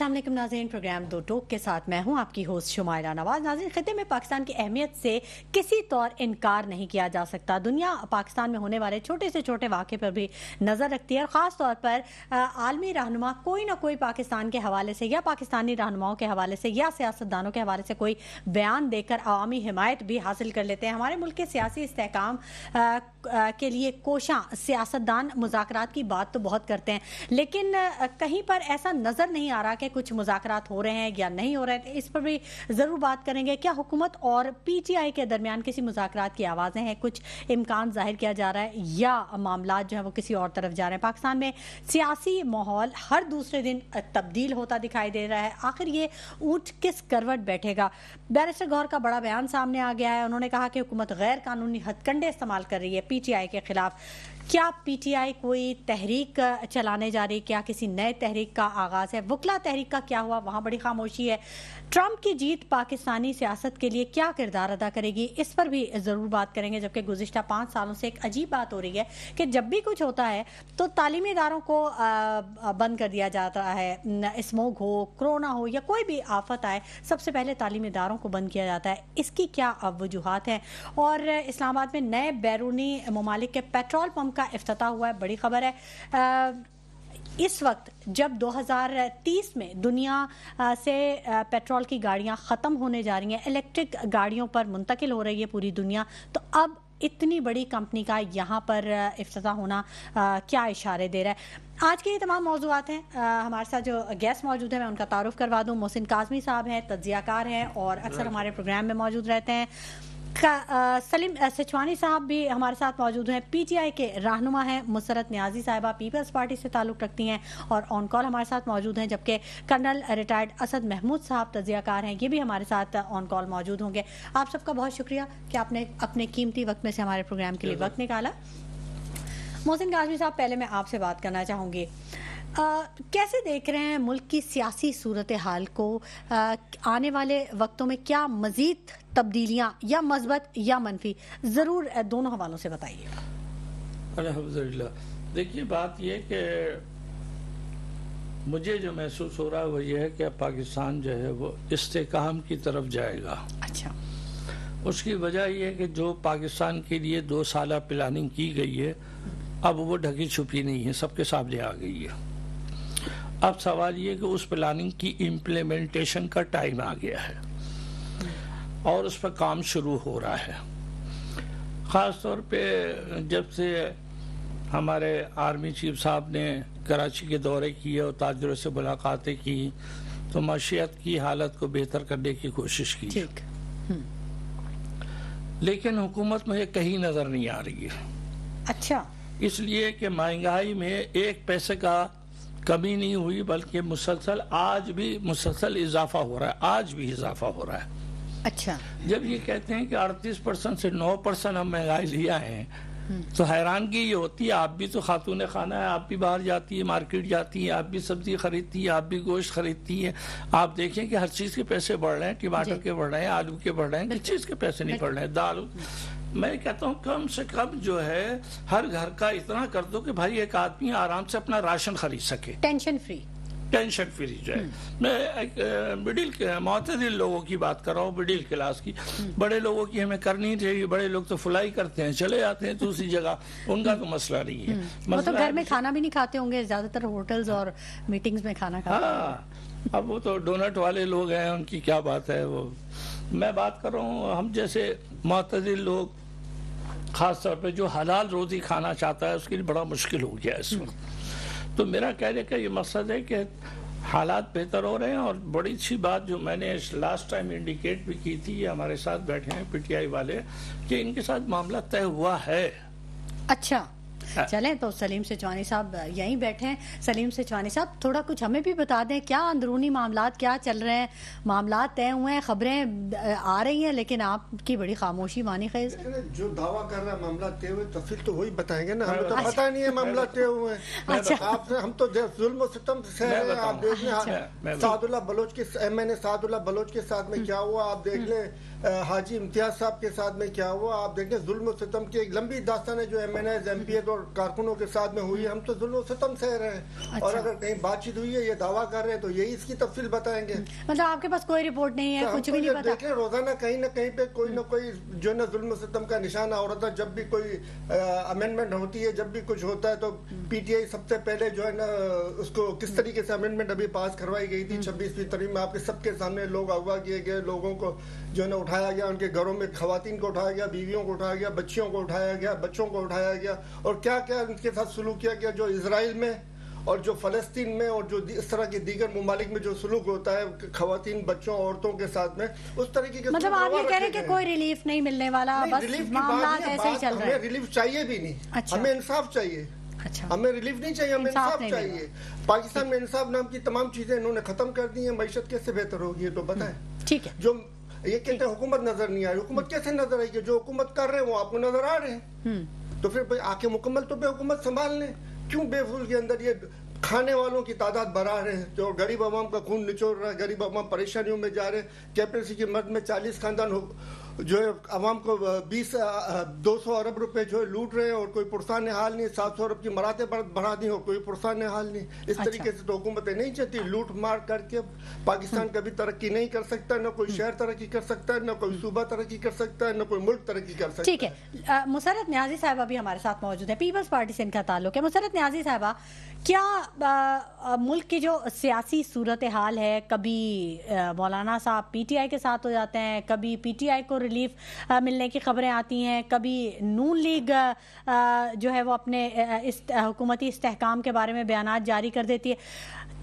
السلام علیکم ناظرین، پروگرام دو ٹوک کے ساتھ میں ہوں آپ کی ہوسٹ شمائرہ نواز۔ ناظرین، خطے میں پاکستان کی اہمیت سے کسی طور انکار نہیں کیا جا سکتا۔ دنیا پاکستان میں ہونے والے چھوٹے سے چھوٹے واقعے پر بھی نظر رکھتی ہے، اور خاص طور پر عالمی رہنما کوئی نہ کوئی پاکستان کے حوالے سے یا پاکستانی رہنماؤں کے حوالے سے یا سیاستدانوں کے حوالے سے کوئی بیان دے کر عوامی حمایت بھی حاصل کر لیتے ہیں۔ ہمارے ملک کے سیاسی استحکام کے لیے کوشاں سیاستدان مذاکرات کی بات تو بہت کرتے ہیں، لیکن کہیں پر ایسا نظر نہیں آ رہا کہ کچھ مذاکرات ہو رہے ہیں یا نہیں ہو رہے ہیں۔ اس پر بھی ضرور بات کریں گے۔ کیا حکومت اور پی ٹی آئی کے درمیان کسی مذاکرات کی آوازیں ہیں؟ کچھ امکان ظاہر کیا جا رہا ہے یا معاملات جو ہیں وہ کسی اور طرف جا رہے ہیں؟ پاکستان میں سیاسی ماحول ہر دوسرے دن تبدیل ہوتا دکھائی دے رہا ہے۔ آخر یہ اونٹ کس کروٹ بیٹھے گا؟ بیرسٹر گوہر کا بڑا بیان سامنے آ گیا ہے۔ انہوں نے کہا کہ حکومت غیر قانونی ہتھ کنڈے استعمال کر رہی ہے پی ٹی آئی کے خلاف۔ کیا پی ٹی آئی کوئی تحریک چلانے جا رہی؟ کیا کسی نئے تحریک کا آغاز ہے؟ وکلا تحریک کا کیا ہوا؟ وہاں بڑی خاموشی ہے۔ ٹرمپ کی جیت پاکستانی سیاست کے لیے کیا کردار ادا کرے گی؟ اس پر بھی ضرور بات کریں گے۔ جبکہ گزشتہ 5 سالوں سے ایک عجیب بات ہو رہی ہے کہ جب بھی کچھ ہوتا ہے تو تعلیمی اداروں کو بند کر دیا جاتا ہے۔ اسموگ ہو، کرونا ہو یا کوئی بھی آفت آئے، سب سے پہلے تعلیمی اداروں کو بند کیا جاتا ہے۔ اس کی کیا وجوہات ہیں؟ اور اسلام آباد میں نئے بیرونی ممالک کے پیٹرول پمپ کا افتتاح ہوا ہے، بڑی خبر ہے۔ اس وقت جب 2030 میں دنیا سے پیٹرول کی گاڑیاں ختم ہونے جا رہی ہیں، الیکٹرک گاڑیوں پر منتقل ہو رہی ہے پوری دنیا، تو اب اتنی بڑی کمپنی کا یہاں پر افتتاح ہونا کیا اشارے دے رہا ہے؟ آج کے یہ تمام موضوعات ہیں۔ ہمارے ساتھ جو گیسٹ موجود ہیں میں ان کا تعارف کروا دوں۔ محسن کاظمی صاحب ہیں، تجزیہ کار ہیں اور اکثر ہمارے پروگرام میں موجود رہتے ہیں۔ سلیم سچوانی صاحب بھی ہمارے ساتھ موجود ہیں، پی ٹی آئی کے رہنما ہیں۔ مسرت نیازی صاحبہ پیپلز پارٹی سے تعلق رکھتی ہیں اور آن کال ہمارے ساتھ موجود ہیں۔ جبکہ کرنل ریٹائرڈ اسد محمود صاحب تجزیہ کار ہیں، یہ بھی ہمارے ساتھ آن کال موجود ہوں گے۔ آپ سب کا بہت شکریہ کہ آپ نے اپنے قیمتی وقت میں سے ہمارے پروگرام کے لیے وقت نکالا۔ محسن کاظمی صاحب، پہلے میں آپ سے بات کرنا چاہوں گی، کیسے دیکھ رہے ہیں ملک کی سیاسی صورتحال کو؟ آنے والے وقتوں میں کیا مزید تبدیلیاں یا مثبت یا منفی؟ ضرور دونوں حوالوں سے بتائیے۔ الحمدللہ، دیکھیے بات یہ کہ مجھے جو محسوس ہو رہا ہے وہ یہ ہے کہ پاکستان جو ہے وہ استحکام کی طرف جائے گا۔ اچھا، اس کی وجہ یہ ہے کہ جو پاکستان کے لیے 2 سالہ پلاننگ کی گئی ہے اب وہ ڈھکی چھپی نہیں ہے، سب کے سامنے آ گئی ہے۔ اب سوال یہ کہ اس پلاننگ کی امپلیمنٹیشن کا ٹائم آ گیا ہے اور اس پر کام شروع ہو رہا ہے۔ خاص طور پہ جب سے ہمارے آرمی چیف صاحب نے کراچی کے دورے کیے اور تاجروں سے ملاقاتیں کی تو معیشت کی حالت کو بہتر کرنے کی کوشش کی، لیکن حکومت میں کہیں نظر نہیں آ رہی ہے۔ اچھا، اس لیے کہ مہنگائی میں 1 پیسے کا کمی نہیں ہوئی بلکہ آج بھی مسلسل اضافہ ہو رہا ہے، آج بھی اضافہ ہو رہا ہے۔ اچھا، جب یہ کہتے ہیں کہ 38% سے 9% ہم مہنگائی لیا ہے تو حیرانگی یہ ہوتی ہے، آپ بھی تو خاتون خانہ ہے، آپ بھی باہر جاتی ہے، مارکیٹ جاتی ہے، آپ بھی سبزی خریدتی ہے، آپ بھی گوشت خریدتی ہے، آپ دیکھیں کہ ہر چیز کے پیسے بڑھ رہے ہیں، ٹماٹر کے بڑھ رہے ہیں، آلو کے بڑھ رہے ہیں، کس چیز کے پیسے نہیں بڑھ رہے ہیں؟ دال۔ میں کہتا ہوں کم سے کم جو ہے ہر گھر کا اتنا کر دو کہ بھائی ایک آدمی آرام سے اپنا راشن خرید سکے، ٹینشن فری جو ہے۔ میں ایک معتدل لوگوں کی بات کر رہا ہوں، مڈل کلاس کی۔ بڑے لوگوں کی ہمیں کرنی چاہیے، بڑے لوگ تو فلائی کرتے ہیں، چلے جاتے ہیں دوسری جگہ، ان کا تو مسئلہ نہیں ہے۔ وہ تو گھر میں کھانا بھی نہیں کھاتے ہوں گے، زیادہ تر ہوٹلز اور میٹنگز میں کھانا کھاتے ہیں۔ ہاں، اب وہ تو ڈونٹ والے لوگ ہیں، ان کی کیا بات ہے۔ وہ میں بات کر رہا ہوں ہم جیسے معتدل لوگ، خاص طور پہ جو حلال روزی کھانا چاہتا ہے اس کے لیے بڑا مشکل ہو گیا اس وقت۔ تو میرا کہنے کا یہ مقصد ہے کہ حالات بہتر ہو رہے ہیں، اور بڑی اچھی بات جو میں نے لاسٹ ٹائم انڈیکیٹ بھی کی تھی، یہ ہمارے ساتھ بیٹھے ہیں پی ٹی آئی والے، کہ ان کے ساتھ معاملہ طے ہوا ہے۔ اچھا، چلیں تو سلیم سچوانی صاحب یہیں بیٹھے ہیں۔ سلیم سچوانی صاحب، تھوڑا کچھ ہمیں بھی بتا دیں، کیا اندرونی معاملات کیا چل رہے ہیں؟ معاملات طے ہوئے ہیں، خبریں آ رہی ہیں، لیکن آپ کی بڑی خاموشی مانی خیز۔ جو دعویٰ کر رہا ہے معاملات طے ہوئے، تفصیل تو وہی بتائیں گے نا، ہمیں تو پتہ نہیں ہے معاملات طے ہوئے ہیں۔ ہم تو ظلم و ستم سے ہیں۔ آپ دیکھ لیں سعد اللہ بلوچ کے سعد اللہ بلوچ کے ساتھ میں کیا ہوا، آپ دیکھ لیں حاجی امتیاز صاحب کے ساتھ میں کیا ہوا، آپ دیکھ لیں ظلم و ستم کی ایک لمبی داستان ہے جو M N As M P As اور اور کارکنوں کے ساتھ میں ہوئی ہے. ہم تو ظلم و ستم سہ رہے ہیں, اور اگر کہیں بات چیت ہوئی ہے, یہ دعویٰ کر رہے ہیں, تو یہی اس کی تفصیل بتائیں گے. مطلب آپ کے پاس کوئی رپورٹ نہیں ہے, کچھ بھی نہیں پتا؟ دیکھ رہے روزانہ کہیں نہ کہیں پہ کوئی نہ کوئی جو ہے نا ظلم و ستم کا نشانہ ہو رہا تھا. جب بھی کوئی امینڈمنٹ ہوتی ہے, جب بھی کچھ ہوتا ہے, تو پی ٹی آئی سب سے پہلے جو ہے نا اس کو کس طریقے سے امینڈمنٹ ابھی پاس کروائی گئی تھی 26ویں ترمیم میں, آپ کے سب کے سامنے لوگ اغوا کیے گئے, لوگوں کو جو ہے نا اٹھایا گیا, ان کے گھروں میں خواتین کو اٹھایا گیا, بیویوں کو اٹھایا گیا, بچیوں کو اٹھایا گیا, بچوں کو اٹھایا گیا, اور کیا کیا ان کے ساتھ سلوک کیا گیا. جو اسرائیل میں اور جو فلسطین میں اور جو اس طرح کے دیگر ممالک میں جو سلوک ہوتا ہے خواتین, بچوں, عورتوں کے ساتھ میں, اس طریقے کے مطلب آپ یہ کہہ رہے ہیں کہ کوئی ریلیف نہیں ملنے والا, بس معاملات ایسے ہی چل رہے ہیں. ہمیں ریلیف چاہیے بھی نہیں, ہمیں انصاف چاہیے. ہمیں ریلیف نہیں چاہیے, ہمیں انصاف چاہیے. پاکستان میں انصاف نام کی تمام چیزیں انہوں نے ختم کر دی ہیں. معیشت کیسے بہتر ہوگی یہ تو بتائیں. ٹھیک ہے, جو یہ کہتے ہیں حکومت نظر نہیں آئی, حکومت کیسے نظر آئی؟ کہ جو حکومت کر رہے ہیں وہ آپ کو نظر آ رہے ہیں, تو پھر آ کے مکمل تو بے حکومت سنبھال لیں. کیوں بے فضول کے اندر یہ کھانے والوں کی تعداد بڑھا رہے ہیں, جو غریب عوام کا خون نچوڑ رہا ہے, غریب عوام پریشانیوں میں جا رہے ہیں. کیپٹل کی مد میں 40 خاندان جو ہے عوام کو 200 ارب روپے جو ہے لوٹ رہے ہیں, اور کوئی پرسان حال نہیں. 700 ارب کی مراتب بڑھا دی اور کوئی پرسان حال نہیں. اس طریقے سے تو حکومتیں نہیں چاہتی. لوٹ مار کر کے پاکستان کبھی ترقی نہیں کر سکتا, نہ کوئی شہر ترقی کر سکتا ہے, نہ کوئی صوبہ ترقی کر سکتا ہے, نہ کوئی ملک ترقی کر سکتا ہے. ٹھیک ہے, مسرت نیازی صاحبہ بھی ہمارے ساتھ موجود ہے, پیپلز پارٹی سے ان کا تعلق ہے. مسرت نیازی صاحبہ, کیا ملک کی جو سیاسی صورتحال ہے, کبھی مولانا صاحب پی ٹی آئی کے ساتھ ہو جاتے ہیں, کبھی پی ٹی آئی کو ریلیف ملنے کی خبریں آتی ہیں, کبھی نون لیگ جو ہے وہ اپنے حکومتی استحکام کے بارے میں بیانات جاری کر دیتی ہے,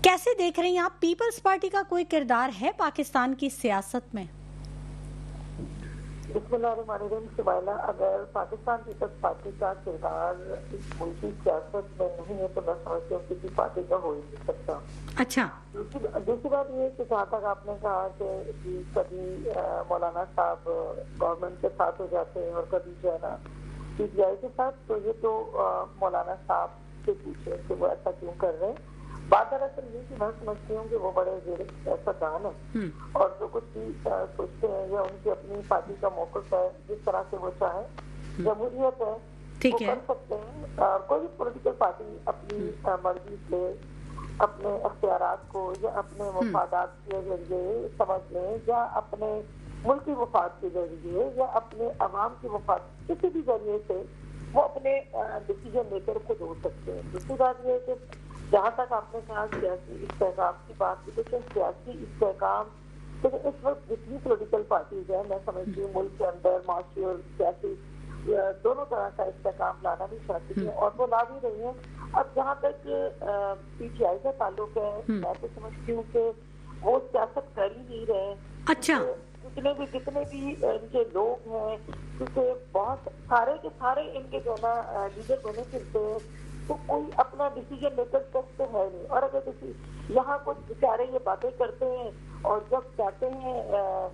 کیسے دیکھ رہی ہیں آپ؟ پیپلز پارٹی کا کوئی کردار ہے پاکستان کی سیاست میں؟ بسم اللہ الرحمن الرحیم. سبائلہ, اگر پاکستان پیپلز پارٹی کا کردار اس ملکی سیاست میں نہیں ہے تو میں سمجھتی ہوں کسی پارٹی کا ہو ہی نہیں سکتا. اچھا, دوسری بات یہ ہے کہ جہاں تک آپ نے کہا کہ کبھی مولانا صاحب گورنمنٹ کے ساتھ ہو جاتے ہیں اور کبھی جو ہے نا پی ٹی آئی کے ساتھ, تو یہ تو مولانا صاحب سے پوچھے کہ وہ ایسا کیوں کر رہے ہیں. بات دراصل یہ کہ میں سمجھتی ہوں کہ وہ بڑے سیاستدان ہیں, اور جو کچھ بھی سوچتے ہیں یا ان کی اپنی پارٹی کا موقف ہے, جس طرح سے وہ چاہیں, جمہوریت ہے, وہ کر سکتے ہیں. کوئی بھی پولیٹیکل پارٹی اپنی مرضی سے اپنے اختیارات کو یا اپنے مفادات کے ذریعے سمجھ لیں, یا اپنے ملکی مفاد کے ذریعے یا اپنے عوام کے مفاد کسی بھی ذریعے سے وہ اپنے ڈیسیجن میکر خود ہو سکتے ہیں. دوسری بات یہ ہے کہ جہاں تک آپ نے کہا سیاسی استحکام کی بات کی, تو سیاسی استحکام اس وقت جتنی پولیٹیکل پارٹیز ہیں, میں سمجھتی ہوں ملک کے اندر معاشی اور سیاسی دونوں طرح کا استحکام لانا بھی چاہتی ہیں, اور وہ لا بھی رہی ہیں. اب جہاں تک پی ٹی آئی کا تعلق ہے, میں تو سمجھتی ہوں کہ وہ سیاست کر ہی نہیں رہے. اچھا, جتنے بھی ان کے لوگ ہیں, کیونکہ بہت سارے کے سارے ان کے جو نا لیڈر بنے پھرتے ہیں, تو کوئی اپنا ڈیسیجن میکر تک تو ہے نہیں. اور اگر یہاں کچھ بیچارے یہ باتیں کرتے ہیں, اور جب جاتے ہیں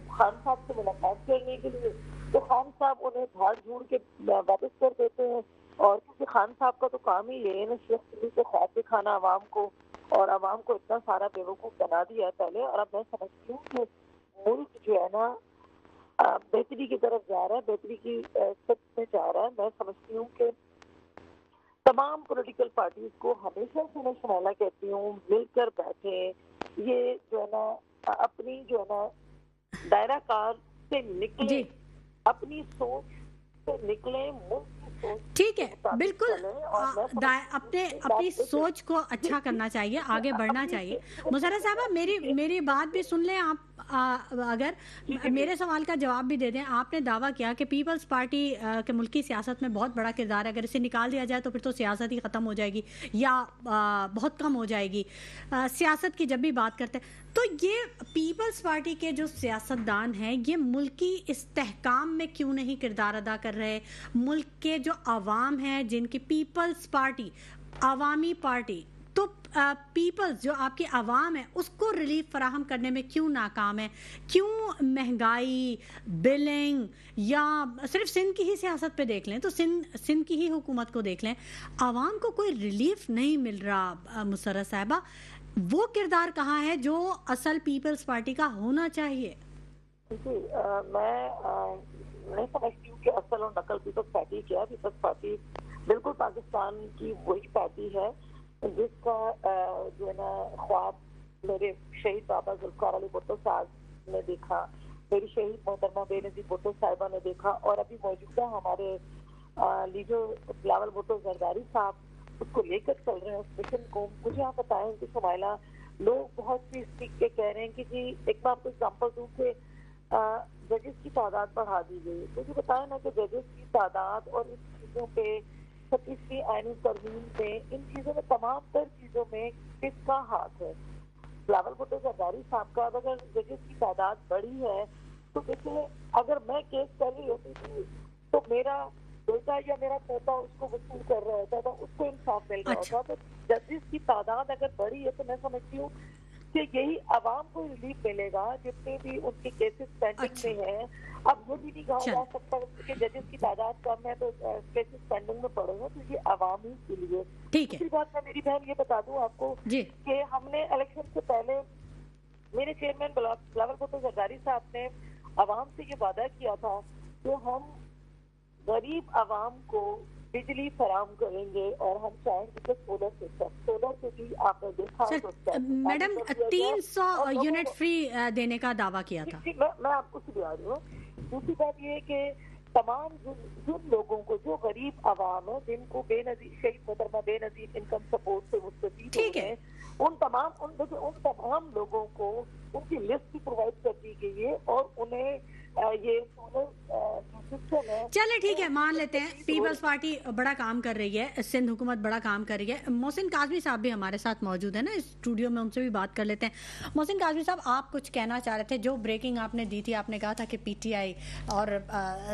خان صاحب سے ملاقات کرنے کے لیے, تو خان صاحب انہیں جھاڑ جھوڑ کے واپس کر دیتے ہیں. اور کیونکہ خان صاحب کا تو کام ہی یہ ہے نا, صرف سے خواب دکھانا عوام کو, اور عوام کو اتنا سارا بیوقوف بنا دیا ہے پہلے. اور اب میں سمجھتی ہوں کہ ملک جو ہے نا بہتری کی طرف جا رہا ہے, بہتری کی سطح میں جا رہا ہے. میں سمجھتی ہوں کہ تمام پولیٹیکل پارٹیز کو ہمیشہ سے میں شمالہ کہتی ہوں, مل کر بیٹھے, یہ جو ہے نا اپنی جو ہے نا دائرہ کار سے نکلے, اپنی سوچ سے نکلیں, ملک کی سوچ. ٹھیک ہے, بالکل اپنی سوچ کو اچھا کرنا چاہیے, آگے بڑھنا چاہیے. مسرت صاحبہ, میری بات بھی سن لیں آپ, اگر میرے سوال کا جواب بھی دے دیں. آپ نے دعویٰ کیا کہ پیپلز پارٹی کے ملکی سیاست میں بہت بڑا کردار ہے, اگر اسے نکال دیا جائے تو پھر تو سیاست ہی ختم ہو جائے گی یا بہت کم ہو جائے گی. سیاست کی جب بھی بات کرتے ہیں تو یہ پیپلز پارٹی کے جو سیاستدان ہیں, یہ ملکی استحکام میں کیوں نہیں کردار ادا کر رہے؟ ملک کے جو عوام ہیں, جن کی پیپلز پارٹی عوامی پارٹی, تو پیپلز جو آپ کی عوام ہے اس کو ریلیف فراہم کرنے میں کیوں ناکام ہے؟ کیوں مہنگائی, بلنگ, یا صرف سندھ کی ہی سیاست پہ دیکھ لیں تو سندھ کی ہی حکومت کو دیکھ لیں, عوام کو کوئی ریلیف نہیں مل رہا. مسرت صاحبہ, وہ کردار کہاں ہے جو اصل پیپلز پارٹی کا ہونا چاہیے؟ جی, میں نہیں سمجھتی ہوں کہ اصل اور نقل پیپلز پارٹی کیا. پیپلز پارٹی بالکل پاکستان کی وہی پارٹی ہے جس کا جو ہے نا خواب میرے شہید بابا ذوالفقار علی بھٹو صاحب نے دیکھا, میری شہید محترمہ بے نظیر بھٹو صاحبہ نے دیکھا, اور ابھی موجودہ ہمارے لیڈر بلاول بھٹو زرداری صاحب اس کو لے کر چل رہے ہیں اس مشن کو. مجھے آپ بتائیں کہ شمائلہ لوگ بہت سی اسپیک کے کہہ رہے ہیں کہ جی ایک میں آپ کو اگزامپل دوں کہ ججز کی تعداد بڑھا دی گئی. مجھے بتائیں نا کہ ججز کی تعداد اور ان چیزوں پہ 36ویں آئینی ترمیم میں ان چیزوں میں تمام تر چیزوں میں کس کا ہاتھ ہے؟ بلاول بھٹو زرداری صاحب کا. اگر ججز کی تعداد بڑی ہے تو دیکھیں اگر میں کیس کر رہی ہوتی تھی تو میرا بیٹا یا میرا پوتا اس کو وصول کر رہا ہوتا تھا, اس کو انصاف مل رہا ہوتا. تو ججز کی تعداد اگر بڑی ہے تو میں سمجھتی ہوں کہ یہی عوام کو ریلیف ملے گا جتنے بھی ان کے کیسز پینڈنگ میں ہیں. اب یہ بھی نہیں کہا جا سکتا کہ ججز کی تعداد کم ہے تو کیسز پینڈنگ میں پڑے ہیں, تو یہ عوام ہی کے لیے. دوسری بات میں میری بہن یہ بتا دوں آپ کو کہ ہم نے الیکشن سے پہلے میرے چیئرمین بلاول بھٹو زرداری صاحب نے عوام سے یہ وعدہ کیا تھا کہ ہم غریب عوام کو بجلی فراہم کریں گے اور ہم چاہیں گے کہ سولر سے بھی آپ نے دیکھا میڈم 300 یونٹ فری دینے کا دعویٰ کیا تھا. میں آپ کو سنا رہی ہوں. دوسری بات یہ ہے کہ تمام جن لوگوں کو جو غریب عوام ہے جن کو بے نظیر شہید محترمہ بے نظیر انکم سپورٹ سے مستفید ہوئے ہیں ان تمام لوگوں کو ان کی لسٹ بھی پرووائڈ کر دی گئی ہے اور انہیں یہ چلے ٹھیک ہے مان لیتے ہیں پیپلز پارٹی بڑا کام کر رہی ہے, سندھ حکومت بڑا کام کر رہی ہے. محسن کاظمی صاحب بھی ہمارے ساتھ موجود ہیں نا اسٹوڈیو میں, ان سے بھی بات کر لیتے ہیں. محسن کاظمی صاحب آپ کچھ کہنا چاہ رہے تھے, جو بریکنگ آپ نے دی تھی, آپ نے کہا تھا کہ پی ٹی آئی اور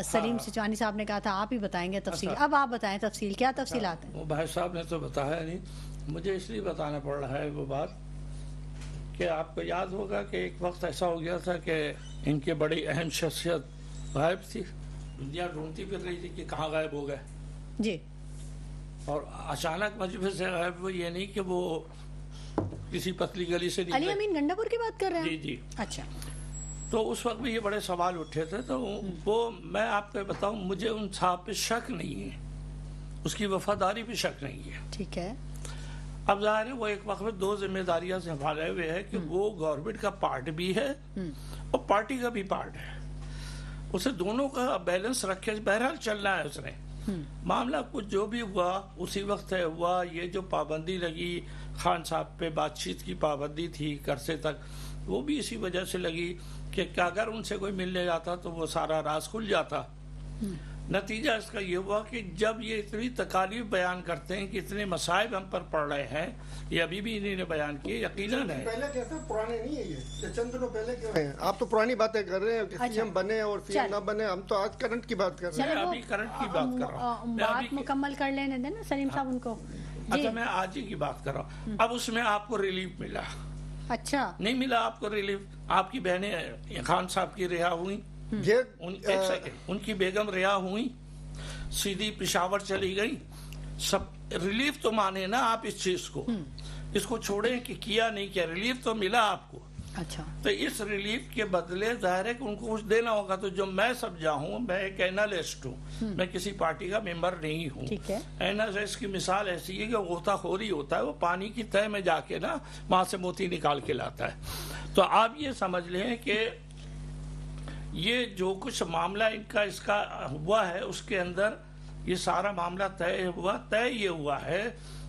سلیم سچوانی صاحب نے کہا تھا آپ ہی بتائیں گے تفصیل. اب آپ بتائیں تفصیل, کیا تفصیلات ہیں؟ وہ بھائی صاحب نے تو بتایا نہیں, مجھے اس لیے بتانا پڑ رہا ہے وہ بات کہ آپ کو یاد ہوگا کہ ایک وقت ایسا ہو گیا تھا کہ ان کی بڑی اہم شخصیت غائب تھی, دنیا ڈھونڈتی پھر رہی تھی کہ کہاں غائب ہو گئے جی, اور اچانک مجبور سے غائب ہوئے. یہ نہیں کہ وہ کسی پتلی گلی سے علی امین گنڈاپور کی بات کر رہے ہیں؟ جی جی. اچھا, تو اس وقت بھی یہ بڑے سوال اٹھے تھے. تو وہ میں آپ کو بتاؤں, مجھے ان صاحب پہ شک نہیں ہے, اس کی وفاداری پہ شک نہیں ہے. ٹھیک ہے. اب ظاہر ہے وہ ایک وقت میں دو ذمہ داریاں سنبھالے ہوئے ہے کہ وہ گورنمنٹ کا پارٹ بھی ہے اور پارٹی کا بھی پارٹ ہے. اسے دونوں کا بیلنس رکھے بہرحال چلنا ہے. اس نے معاملہ کچھ جو بھی ہوا اسی وقت ہے ہوا. یہ جو پابندی لگی خان صاحب پہ, بات چیت کی پابندی تھی عرصے تک, وہ بھی اسی وجہ سے لگی کہ اگر ان سے کوئی ملنے جاتا تو وہ سارا راز کھل جاتا. نتیجہ اس کا یہ ہوا کہ جب یہ اتنی تکالیف بیان کرتے ہیں کہ اتنے مصائب ہم پر پڑ رہے ہیں, یہ ابھی بھی انہیں نے بیان کیے, یقیناً ہے پہلے کیسا پرانے نہیں ہے یہ چند دنوں پہلے کیوں ہیں آپ تو پرانی باتیں کر رہے ہیں کہ سی ایم بنے اور سی ایم نہ بنے. ہم تو آج کرنٹ کی بات کر رہے ہیں. ابھی کرنٹ کی بات کر رہا ہوں, بات مکمل کر لینے دیں نا سلیم صاحب ان کو. اچھا میں آج ہی کی بات کر رہا ہوں. اب اس میں آپ کو ریلیف ملا؟ اچھا نہیں ملا آپ کو ریلیف. آپ کی بہنیں خان صاحب کی رہا ہوئی, ایک سیکنڈ, ان کی بیگم رہا ہوئی, سیدھی پشاور چلی گئی. سب ریلیف تو مانے نا آپ اس چیز کو, اس کو چھوڑیں کہ کیا نہیں کیا, ریلیف تو ملا آپ کو. اچھا, تو اس ریلیف کے بدلے ظاہر ہے کہ ان کو کچھ دینا ہوگا. تو جو میں سمجھا ہوں, میں ایک اینالسٹ ہوں, میں کسی پارٹی کا ممبر نہیں ہوں. اینالسٹ کی مثال ایسی ہے کہ غوطہ خوری ہوتا ہے, وہ پانی کی تہہ میں جا کے نا وہاں سے موتی نکال کے لاتا ہے. تو آپ یہ سمجھ لیں کہ یہ جو کچھ معاملہ ان کا اس کا ہوا ہے, اس کے اندر یہ سارا معاملہ طے ہوا. طے یہ ہوا ہے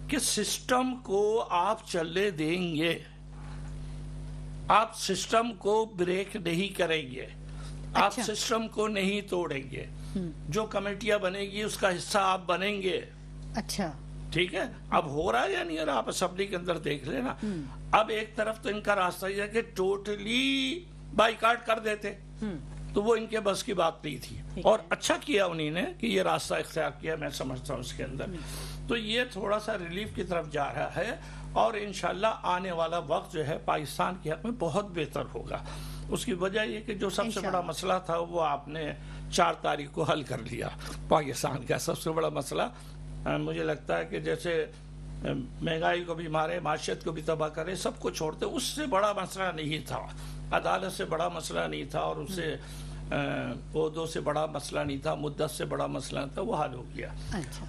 کہ سسٹم کو آپ چلنے دیں گے, آپ سسٹم کو بریک نہیں کریں گے, آپ سسٹم کو نہیں توڑیں گے. جو کمیٹیاں بنے گی اس کا حصہ آپ بنیں گے. اچھا ٹھیک ہے. اب ہو رہا ہے یا نہیں, آپ اسمبلی کے اندر دیکھ لینا. اب ایک طرف تو ان کا راستہ یہ ہے کہ ٹوٹلی بائیکاٹ کر دیتے, تو وہ ان کے بس کی بات نہیں تھی, اور اچھا کیا انہوں نے کہ یہ راستہ اختیار کیا, میں سمجھتا ہوں اس کے اندر. تو یہ تھوڑا سا ریلیف کی طرف جا رہا ہے, اور انشاءاللہ آنے والا وقت جو ہے پاکستان کے حق میں بہت بہتر ہوگا. اس کی وجہ یہ کہ جو سب سے بڑا مسئلہ تھا وہ آپ نے 4 تاریخ کو حل کر لیا. پاکستان کا سب سے بڑا مسئلہ مجھے لگتا ہے کہ جیسے مہنگائی کو بھی مارے, معیشت کو بھی تباہ کرے, سب کو چھوڑتے, اس سے بڑا مسئلہ نہیں تھا, عدالت سے بڑا مسئلہ نہیں تھا, اور اس سے عہدوں سے بڑا مسئلہ نہیں تھا, مدت سے بڑا مسئلہ تھا, وہ حل ہو گیا.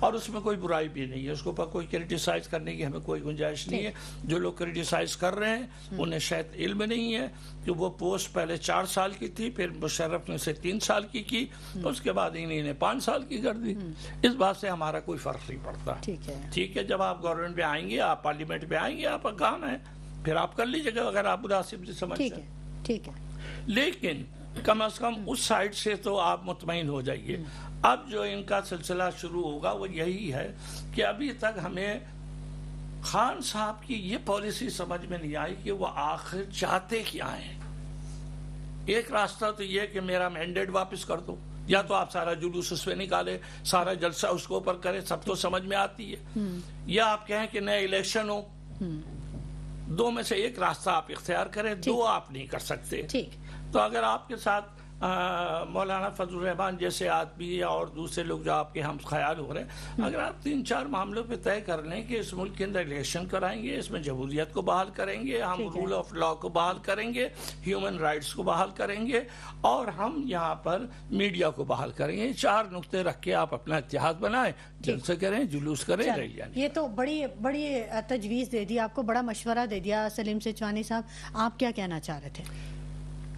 اور اس میں کوئی برائی بھی نہیں ہے, اس کے اوپر کوئی کرٹیسائز کرنے کی ہمیں کوئی گنجائش نہیں ہے. جو لوگ کرٹیسائز کر رہے ہیں انہیں شاید علم نہیں ہے کہ وہ پوسٹ پہلے 4 سال کی تھی, پھر مشرف نے اسے 3 سال کی, اس کے بعد انہیں 5 سال کی کر دی. اس بات سے ہمارا کوئی فرق نہیں پڑتا. ٹھیک ہے, جب آپ گورنمنٹ پہ آئیں گے, آپ پارلیمنٹ پہ آئیں گے, آپ کا کام ہے, پھر آپ کر لیجیے گا اگر آپ مناسب سے سمجھتے ہیں. ٹھیک ہے, لیکن کم از کم اس سائڈ سے تو آپ مطمئن ہو جائیے. اب جو ان کا سلسلہ شروع ہوگا وہ یہی ہے کہ ابھی تک ہمیں خان صاحب کی یہ پالیسی سمجھ میں نہیں آئی کہ وہ آخر چاہتے کیا ہیں. ایک راستہ تو یہ کہ میرا مینڈیٹ واپس کر دو, یا تو آپ سارا جلوس اس پہ نکالے, سارا جلسہ اس کو اوپر کرے, سب تو سمجھ میں آتی ہے, یا آپ کہیں کہ نئے الیکشن ہو. دو میں سے ایک راستہ آپ اختیار کریں, دو آپ نہیں کر سکتے. تو اگر آپ کے ساتھ مولانا فضل الرحمان جیسے آدمی اور دوسرے لوگ جو آپ کے ہم خیال ہو رہے ہیں, اگر آپ 3-4 معاملوں پہ طے کر لیں کہ اس ملک کے اندر الیکشن کرائیں گے, اس میں جمہوریت کو بحال کریں گے, ہم رول آف لا کو بحال کریں گے, ہیومن رائٹس کو بحال کریں گے, اور ہم یہاں پر میڈیا کو بحال کریں گے, 4 نقطے رکھ کے آپ اپنا اتحاد بنائیں, جلسے کریں, جلوس کریں. یہ تو بڑی تجویز دے دی آپ کو, بڑا مشورہ دے دیا سلیم سچوانی صاحب. آپ کیا کہنا چاہ رہے تھے؟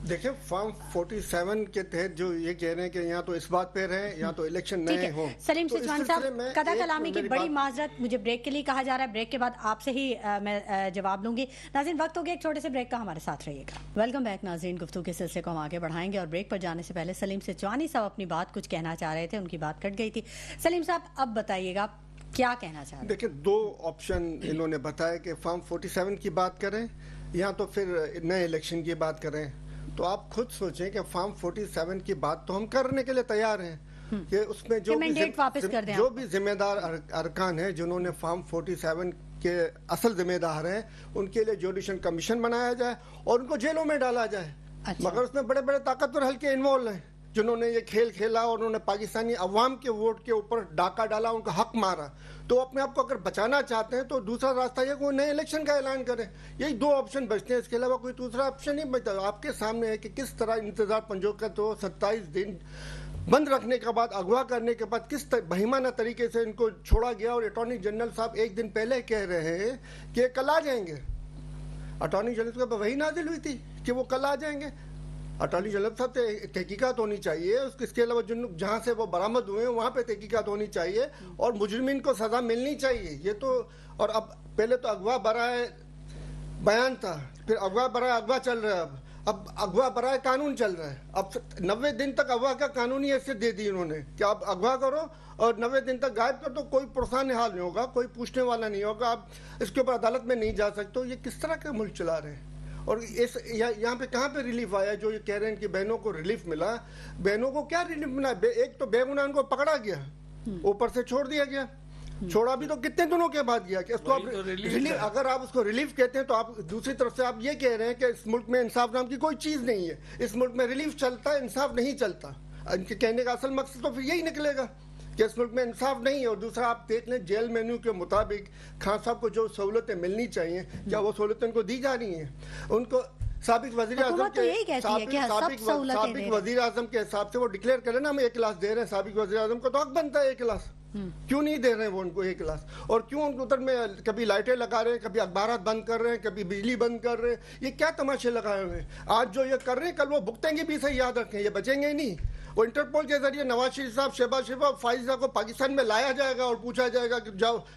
دیکھیں فارم 47 کے تحت جو یہ کہہ رہے ہیں کہ یہاں تو اس بات پہ رہیں, یہاں تو الیکشن نئے ہوں. سلیم سچوانی صاحب, قطع کلامی کی بڑی معذرت, مجھے بریک کے لیے کہا جا رہا ہے, بریک کے بعد آپ سے ہی میں جواب لوں گی. ناظرین وقت ہو گیا ایک چھوٹے سے بریک کا, ہمارے ساتھ رہیے گا. ویلکم بیک ناظرین, گفتگو کے سلسلے کو ہم آگے بڑھائیں گے, اور بریک پر جانے سے پہلے سلیم سچوانی صاحب اپنی بات کچھ کہنا چاہ رہے تھے, ان کی بات کٹ گئی تھی. سلیم صاحب اب بتائیے گا کیا کہنا چاہ رہے ہیں؟ دیکھیں 2 آپشن انہوں نے بتایا کہ فارم 47 کی بات کریں یا تو پھر نئے الیکشن کی بات کریں. تو آپ خود سوچیں کہ فارم 47 کی بات تو ہم کرنے کے لیے تیار ہیں کہ اس میں جو بھی ذمہ دار ارکان ہیں جنہوں نے فارم 47 کے اصل ذمہ دار ہیں, ان کے لیے جوڈیشل کمیشن بنایا جائے اور ان کو جیلوں میں ڈالا جائے. مگر اس میں بڑے بڑے طاقتور حلقے انوالو ہیں جنہوں نے یہ کھیل کھیلا اور انہوں نے پاکستانی عوام کے ووٹ کے اوپر ڈاکہ ڈالا, ان کا حق مارا. تو اپنے آپ کو اگر بچانا چاہتے ہیں تو دوسرا راستہ یہ کہ وہ نئے الیکشن کا اعلان کریں. یہی 2 آپشن بچتے ہیں, اس کے علاوہ کوئی دوسرا آپشن نہیں بچتا. آپ کے سامنے ہے کہ کس طرح انتظار پنجوں کا تو 27 دن بند رکھنے کے بعد, اغوا کرنے کے بعد کس بہیمانہ طریقے سے ان کو چھوڑا گیا. اور اٹارنی جنرل صاحب ایک دن پہلے کہہ رہے ہیں کہ کل آ جائیں گے. اٹارنی جنرل صاحب وہی نازل ہوئی تھی کہ وہ کل آ جائیں گے. اٹارنی جنرل صاحب سے تحقیقات ہونی چاہیے, اس کے علاوہ جہاں سے وہ برآمد ہوئے ہیں وہاں پہ تحقیقات ہونی چاہیے, اور مجرمین کو سزا ملنی چاہیے. یہ تو, اور اب پہلے تو اغوا برائے بیان تھا, پھر اغوا برائے اغوا چل رہا ہے, اب اغوا برائے قانون چل رہا ہے. اب 90 دن تک اغوا کا قانونی حیثیت دے دی انہوں نے کہ آپ اغوا کرو اور 90 دن تک غائب کر دو, کوئی پرسان حال نہیں ہوگا, کوئی پوچھنے والا نہیں ہوگا, آپ اس کے اوپر عدالت میں نہیں جا سکتے. یہ کس طرح کا ملک چلا رہے ہیں؟ اور یہاں پہ کہاں پہ ریلیف آیا؟ جو یہ کہہ رہے ہیں کہ بہنوں کو ریلیف ملا, بہنوں کو کیا ریلیف ملا؟ ایک تو بے گناہ ان کو پکڑا گیا, اوپر سے چھوڑ دیا گیا. چھوڑا بھی تو کتنے دنوں کے بعد گیا کہ اس کو اگر آپ اس کو ریلیف کہتے ہیں تو آپ دوسری طرف سے آپ یہ کہہ رہے ہیں کہ اس ملک میں انصاف نام کی کوئی چیز نہیں ہے, اس ملک میں ریلیف چلتا ہے, انصاف نہیں چلتا. ان کے کہنے کا اصل مقصد تو پھر یہی نکلے گا کہ اس ملک میں انصاف نہیں ہے. اور دوسرا آپ دیکھ لیں جیل مینیو کے مطابق خان صاحب کو جو سہولتیں ملنی چاہیے, کیا وہ سہولتیں ان کو دی جا رہی ہیں؟ ان کو سابق وزیر اعظم کے حساب سے وہ ڈکلیئر کریں نا, ہم 1 کلاس دے رہے ہیں. سابق وزیر اعظم کو تو حق بنتا ہے 1 کلاس, کیوں نہیں دے رہے ہیں وہ ان کو 1 کلاس؟ اور کیوں ان کو ادھر میں کبھی لائٹیں لگا رہے ہیں, کبھی اخبارات بند کر رہے ہیں, کبھی بجلی بند کر رہے ہیں. یہ کیا تماشے لگائے ہوئے ہیں؟ آج جو یہ کر رہے ہیں کل وہ بھگتیں گے بھی, صحیح یاد رکھیں, یہ بچیں گے ہی نہیں. وہ انٹرپول کے ذریعے نواز شریف صاحب, شہباز شریف اور فائزہ کو پاکستان میں لایا جائے گا اور پوچھا جائے گا کہ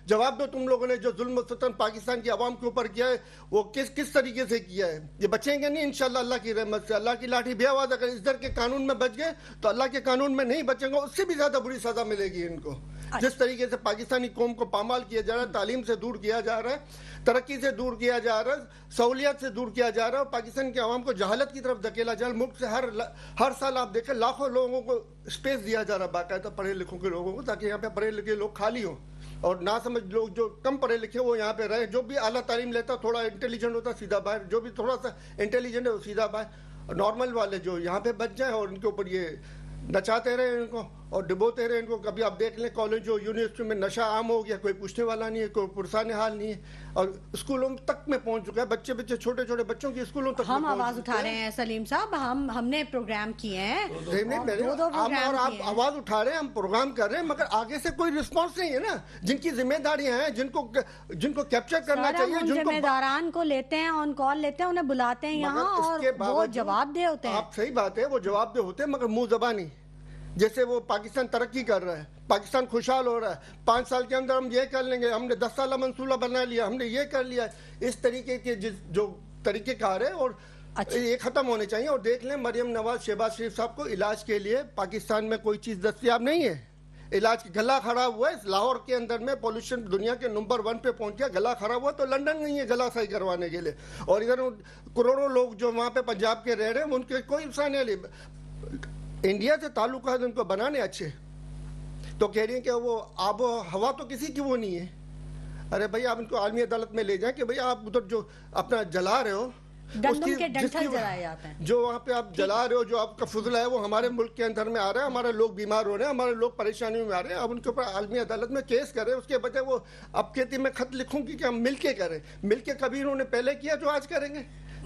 جواب دو, تم لوگوں نے جو ظلم و ستم پاکستان کی عوام کے اوپر کیا ہے وہ کس طریقے سے کیا ہے. یہ بچیں گے نہیں انشاءاللہ اللہ کی رحمت سے. اللہ کی لاٹھی بے آواز, اگر اس در کے قانون میں بچ گئے تو اللہ کے قانون میں نہیں بچیں گے, اس سے بھی زیادہ بری سزا ملے گی ان کو. جس طریقے سے پاکستانی قوم کو پامال کیا جا رہا ہے, تعلیم سے دور کیا جا رہا ہے, ترقی سے دور کیا جا رہا ہے, سہولیات سے دور کیا جا رہا ہے, اور پاکستان کے عوام کو جہالت کی طرف دھکیلا جا رہا ہے. ملک سے ہر سال آپ دیکھیں لاکھوں لوگوں کو اسپیس دیا جا رہا ہے, باقاعدہ پڑھے لکھوں کے لوگوں کو, تاکہ یہاں پہ پڑھے لکھے لوگ خالی ہوں, اور نہ سمجھ لوگ جو کم پڑھے لکھے وہ یہاں پہ رہیں. جو بھی اعلیٰ تعلیم لیتا تھوڑا انٹیلیجنٹ ہوتا سیدھا باہر, جو بھی تھوڑا سا انٹیلیجنٹ ہے وہ سیدھا باہر. نارمل والے جو یہاں پہ بچ جائیں اور ان کے اوپر یہ نچاتے رہے ان کو, اور ڈبوتے رہے ان کو. کبھی آپ دیکھ لیں کالج جو یونیورسٹی میں نشہ عام ہو گیا, کوئی پوچھنے والا نہیں ہے, کوئی پرسان حال نہیں ہے, اور اسکولوں تک میں پہنچ چکا ہے. بچے چھوٹے چھوٹے بچوں کی اسکولوں تک ہم آواز اٹھا رہے ہیں سلیم صاحب, ہم نے پروگرام کیے ہیں, اور آپ آواز اٹھا رہے ہیں, ہم پروگرام کر رہے ہیں, مگر آگے سے کوئی رسپانس نہیں ہے نا. جن کی ذمہ داریاں ہیں, جن کو کیپچر کرنا چاہیے, جن کو ذمہ داران کو لیتے ہیں, آن کال لیتے ہیں, انہیں بلاتے ہیں یہاں, اور وہ جواب دہ ہوتے ہیں. آپ صحیح بات ہے, وہ جواب دہ ہوتے ہیں, مگر منہ زبانی. جیسے وہ پاکستان ترقی کر رہا ہے, پاکستان خوشحال ہو رہا ہے, 5 سال کے اندر ہم یہ کر لیں گے, ہم نے 10 سالہ منصوبہ بنا لیا, ہم نے یہ کر لیا. اس طریقے کے جو طریقے کار ہے, اور یہ ختم ہونے چاہیے. اور دیکھ لیں مریم نواز, شہباز شریف صاحب کو علاج کے لیے پاکستان میں کوئی چیز دستیاب نہیں ہے. علاج گلا خراب ہوا ہے لاہور کے اندر میں, پولوشن دنیا کے نمبر 1 پہ پہنچ گیا, گلا خراب ہوا تو لندن نہیں ہے گلا صحیح کروانے کے لیے. اور ادھر کروڑوں لوگ جو وہاں پہ پنجاب کے رہ رہے ہیں, ان کے کوئی انسان نہیں. انڈیا سے تعلقات ان کو بنانے اچھے, تو کہہ رہی ہیں کہ وہ آب و ہوا تو کسی کی وہ نہیں ہے. ارے بھائی آپ ان کو عالمی عدالت میں لے جائیں کہ بھائی آپ ادھر جو اپنا جلا رہے ہو, گندم کے ڈنٹل جلائے جاتے ہیں, جو وہاں پہ آپ جلا رہے ہو, جو آپ کا فضلہ ہے, وہ ہمارے ملک کے اندر میں آ رہا ہے, ہمارے لوگ بیمار ہو رہے ہیں, ہمارے لوگ پریشانیوں میں آ رہے ہیں. اب ان کے اوپر عالمی عدالت میں کیس کریں, اس کے بجائے وہ اب کہتی میں خط لکھوں گی کہ ہم مل کے کریں. مل کے کبھی انہوں نے پہلے کیا جو آج کریں گے,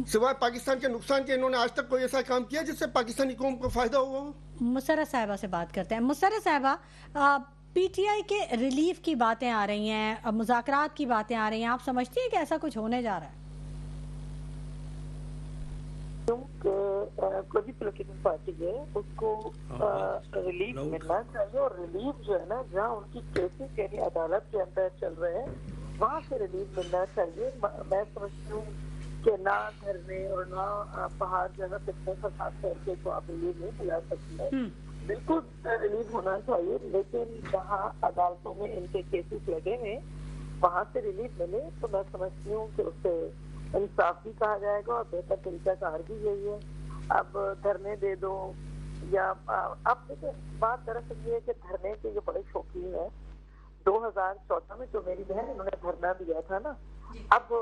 سوائے پاکستان کے نقصان کے انہوں نے آج تک کوئی ایسا کام کیا جس سے پاکستانی قوم کو فائدہ ہوا ہو. مسرت صاحبہ سے بات کرتے ہیں. مسرت صاحبہ, پی ٹی آئی کے ریلیف کی باتیں آ رہی ہیں, مذاکرات کی باتیں آ رہی ہیں, آپ سمجھتی ہیں کہ ایسا کچھ ہونے جا رہا ہے؟ کوئی بھی پولیٹیکل پارٹی ہے اس کو ریلیف ملنا چاہیے, اور ریلیف جو ہے نا, جہاں ان کی کیسز یعنی عدالت کے اندر چل رہے ہیں, وہاں سے ریلیف ملنا چاہیے. میں سمجھتی ہوں کہ نہ دھرنے اور نہ پہاڑ جگہ کتنے فساد کر کے تو آپ ریلیف نہیں دلا سکتی ہے. بالکل ریلیف ہونا چاہیے, لیکن جہاں عدالتوں میں ان کے کیسز لگے ہیں وہاں سے ریلیف ملے تو میں سمجھتی ہوں کہ اس سے انصاف بھی کہا جائے گا, اور بہتر طریقہ کار بھی یہی ہے. اب دھرنے دے دو یا اب دیکھیں, بات دراصل یہ ہے کہ دھرنے کے یہ بڑے شوقین ہیں. 2014 میں جو میری بہن انہوں نے دھرنا دیا تھا نا, اب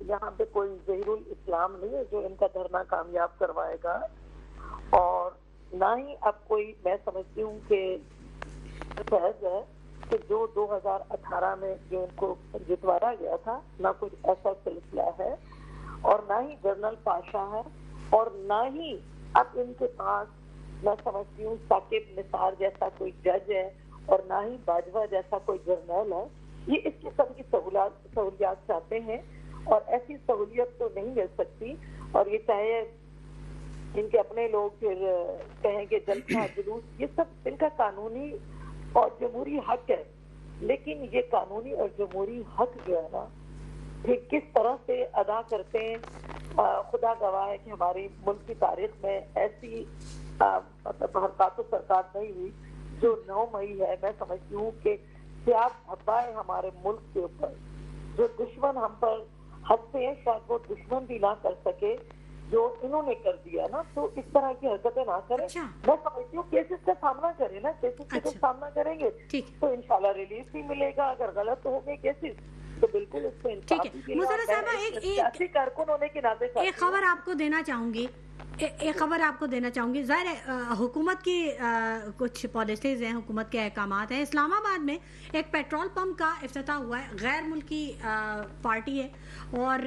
یہاں پہ کوئی ظہیر الاسلام نہیں ہے جو ان کا دھرنا کامیاب کروائے گا, اور نہ ہی اب کوئی, میں سمجھتی ہوں کہ فیض ہے کہ جو 2018 میں جو ان کو جتوایا گیا تھا, نہ کچھ ایسا سلسلہ ہے, اور نہ ہی جنرل پاشا ہے, اور نہ ہی اب ان کے پاس میں سمجھتی ہوں ثاقب نثار جیسا کوئی جج ہے, اور نہ ہی باجوہ جیسا کوئی جرنیل ہے. یہ اس قسم کی سہولیات چاہتے ہیں, اور ایسی سہولیت تو نہیں مل سکتی. اور یہ چاہے ان کے اپنے لوگ پھر کہیں کہ جلسہ جلوس, یہ سب ان کا قانونی اور جمہوری حق ہے, لیکن یہ قانونی اور جمہوری حق جو ہے نا پھر کس طرح سے ادا کرتے ہیں. خدا گواہ ہے کہ ہماری ملک کی تاریخ میں ایسی مطلب حرکات و سرکات نہیں ہوئی جو 9 مئی ہے. میں سمجھتی ہوں کہ سیاہ دھبا ہے ہمارے ملک کے اوپر, جو دشمن ہم پر ہنستے ہیں شاید وہ دشمن بھی نہ کر سکے جو انہوں نے کر دیا نا. تو اس طرح کی حرکتیں نہ کریں. میں سمجھتی ہوں کیسز کا سامنا کریں نا, کیسز کا سامنا کریں گے تو انشاءاللہ ریلیف بھی ملے گا. اگر غلط ہوں گے کیسز تو بالکل اس کو انصاف بھی ملے گا. سیاسی کارکن ہونے کے ناطے ایک خبر آپ کو دینا چاہوں گی, ظاہر ہے حکومت کی کچھ پالیسیز ہیں, حکومت کے احکامات ہیں. اسلام آباد میں ایک پیٹرول پمپ کا افتتاح ہوا ہے, غیر ملکی پارٹی ہے, اور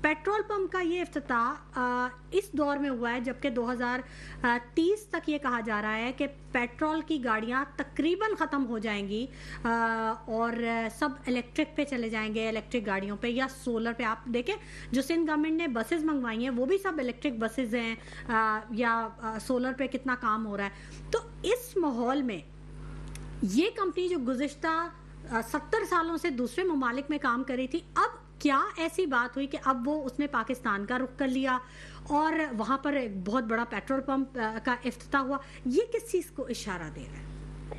پیٹرول پمپ کا یہ افتتاح اس دور میں ہوا ہے جبکہ 2030 تک یہ کہا جا رہا ہے کہ پیٹرول کی گاڑیاں تقریباً ختم ہو جائیں گی, اور سب الیکٹرک پہ چلے جائیں گے, الیکٹرک گاڑیوں پہ یا سولر پہ. آپ دیکھیں جو سندھ گورنمنٹ نے بسز منگوائی ہیں وہ بھی سب الیکٹرک بسز ہیں, یا سولر پہ کتنا کام ہو رہا ہے. تو اس ماحول میں یہ کمپنی جو گزشتہ 70 سالوں سے دوسرے ممالک میں کام کر رہی تھی, اب کیا ایسی بات ہوئی کہ اب وہ اس نے پاکستان کا رخ کر لیا اور وہاں پر ایک بہت بڑا پیٹرول پمپ کا افتتاح ہوا؟ یہ کس چیز کو اشارہ دے رہا ہے؟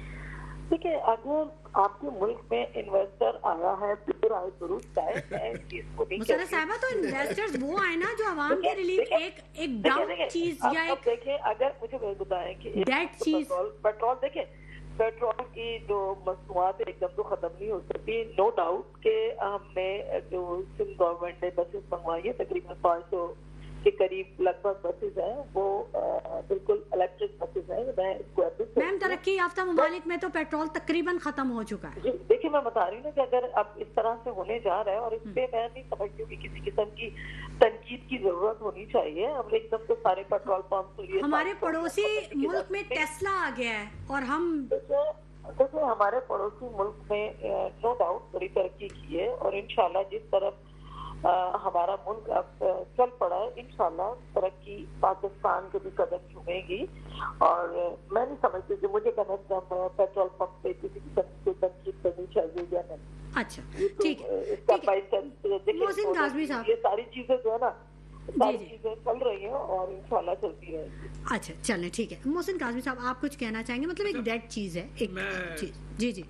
دیکھیں, اگر آپ کے ملک میں انویسٹر آیا ہے پھر آئے درست آئے, میں اس چیز کو نہیں مسرت صاحبہ, تو انویسٹرز وہ آئے نا جو عوام کے ریلیف ایک ڈاؤن چیز یا ایک دیکھیں, اگر مجھے بتائیں کہ ڈیڈ چیز پیٹرول, دیکھیں پیٹرول کی جو مصنوعات ایک دم تو ختم نہیں ہو سکتی. نو ڈاؤٹ کہ ہم نے جو سندھ گورنمنٹ نے بسز منگوائی ہے تقریباً 500 کے قریب لگ بھگ بسز ہیں وہ بالکل الیکٹرک بسز ہیں. میں اس کو میم ترقی یافتہ ممالک میں تو پیٹرول تقریباً ختم ہو چکا ہے. جی دیکھیے میں بتا رہی ہوں نا کہ اگر اب اس طرح سے ہونے جا رہا ہے اور اس پہ میں نہیں سمجھتی ہوں کہ کسی قسم کی تنقید کی ضرورت ہونی چاہیے. اب ایک دم سے سارے پیٹرول پمپ ہمارے پڑوسی ملک میں ٹیسلا آ گیا ہے اور ہم دیکھیں ہمارے پڑوسی ملک میں نو ڈاؤٹ بڑی ترقی کی ہے اور انشاءاللہ جس طرف ہمارا ملک اب چل پڑا ہے انشاءاللہ ترقی پاکستان کے بھی قدم چومے گی. اور میں نہیں سمجھتی کہ مجھے پیٹرول پمپ پہ کسی قسم کی تنقید کرنی چاہیے یا نہیں. اچھا ٹھیک ہے. محسن کاظمی صاحب یہ ساری چیزیں جو ہے نا ساری چیزیں چل رہی ہیں اور انشاءاللہ چلتی رہیں گی. اچھا چلیں ٹھیک ہے. محسن کاظمی صاحب آپ کچھ کہنا چاہیں گے؟ مطلب ایک ڈیڈ چیز ہے ایک چیز. جی جی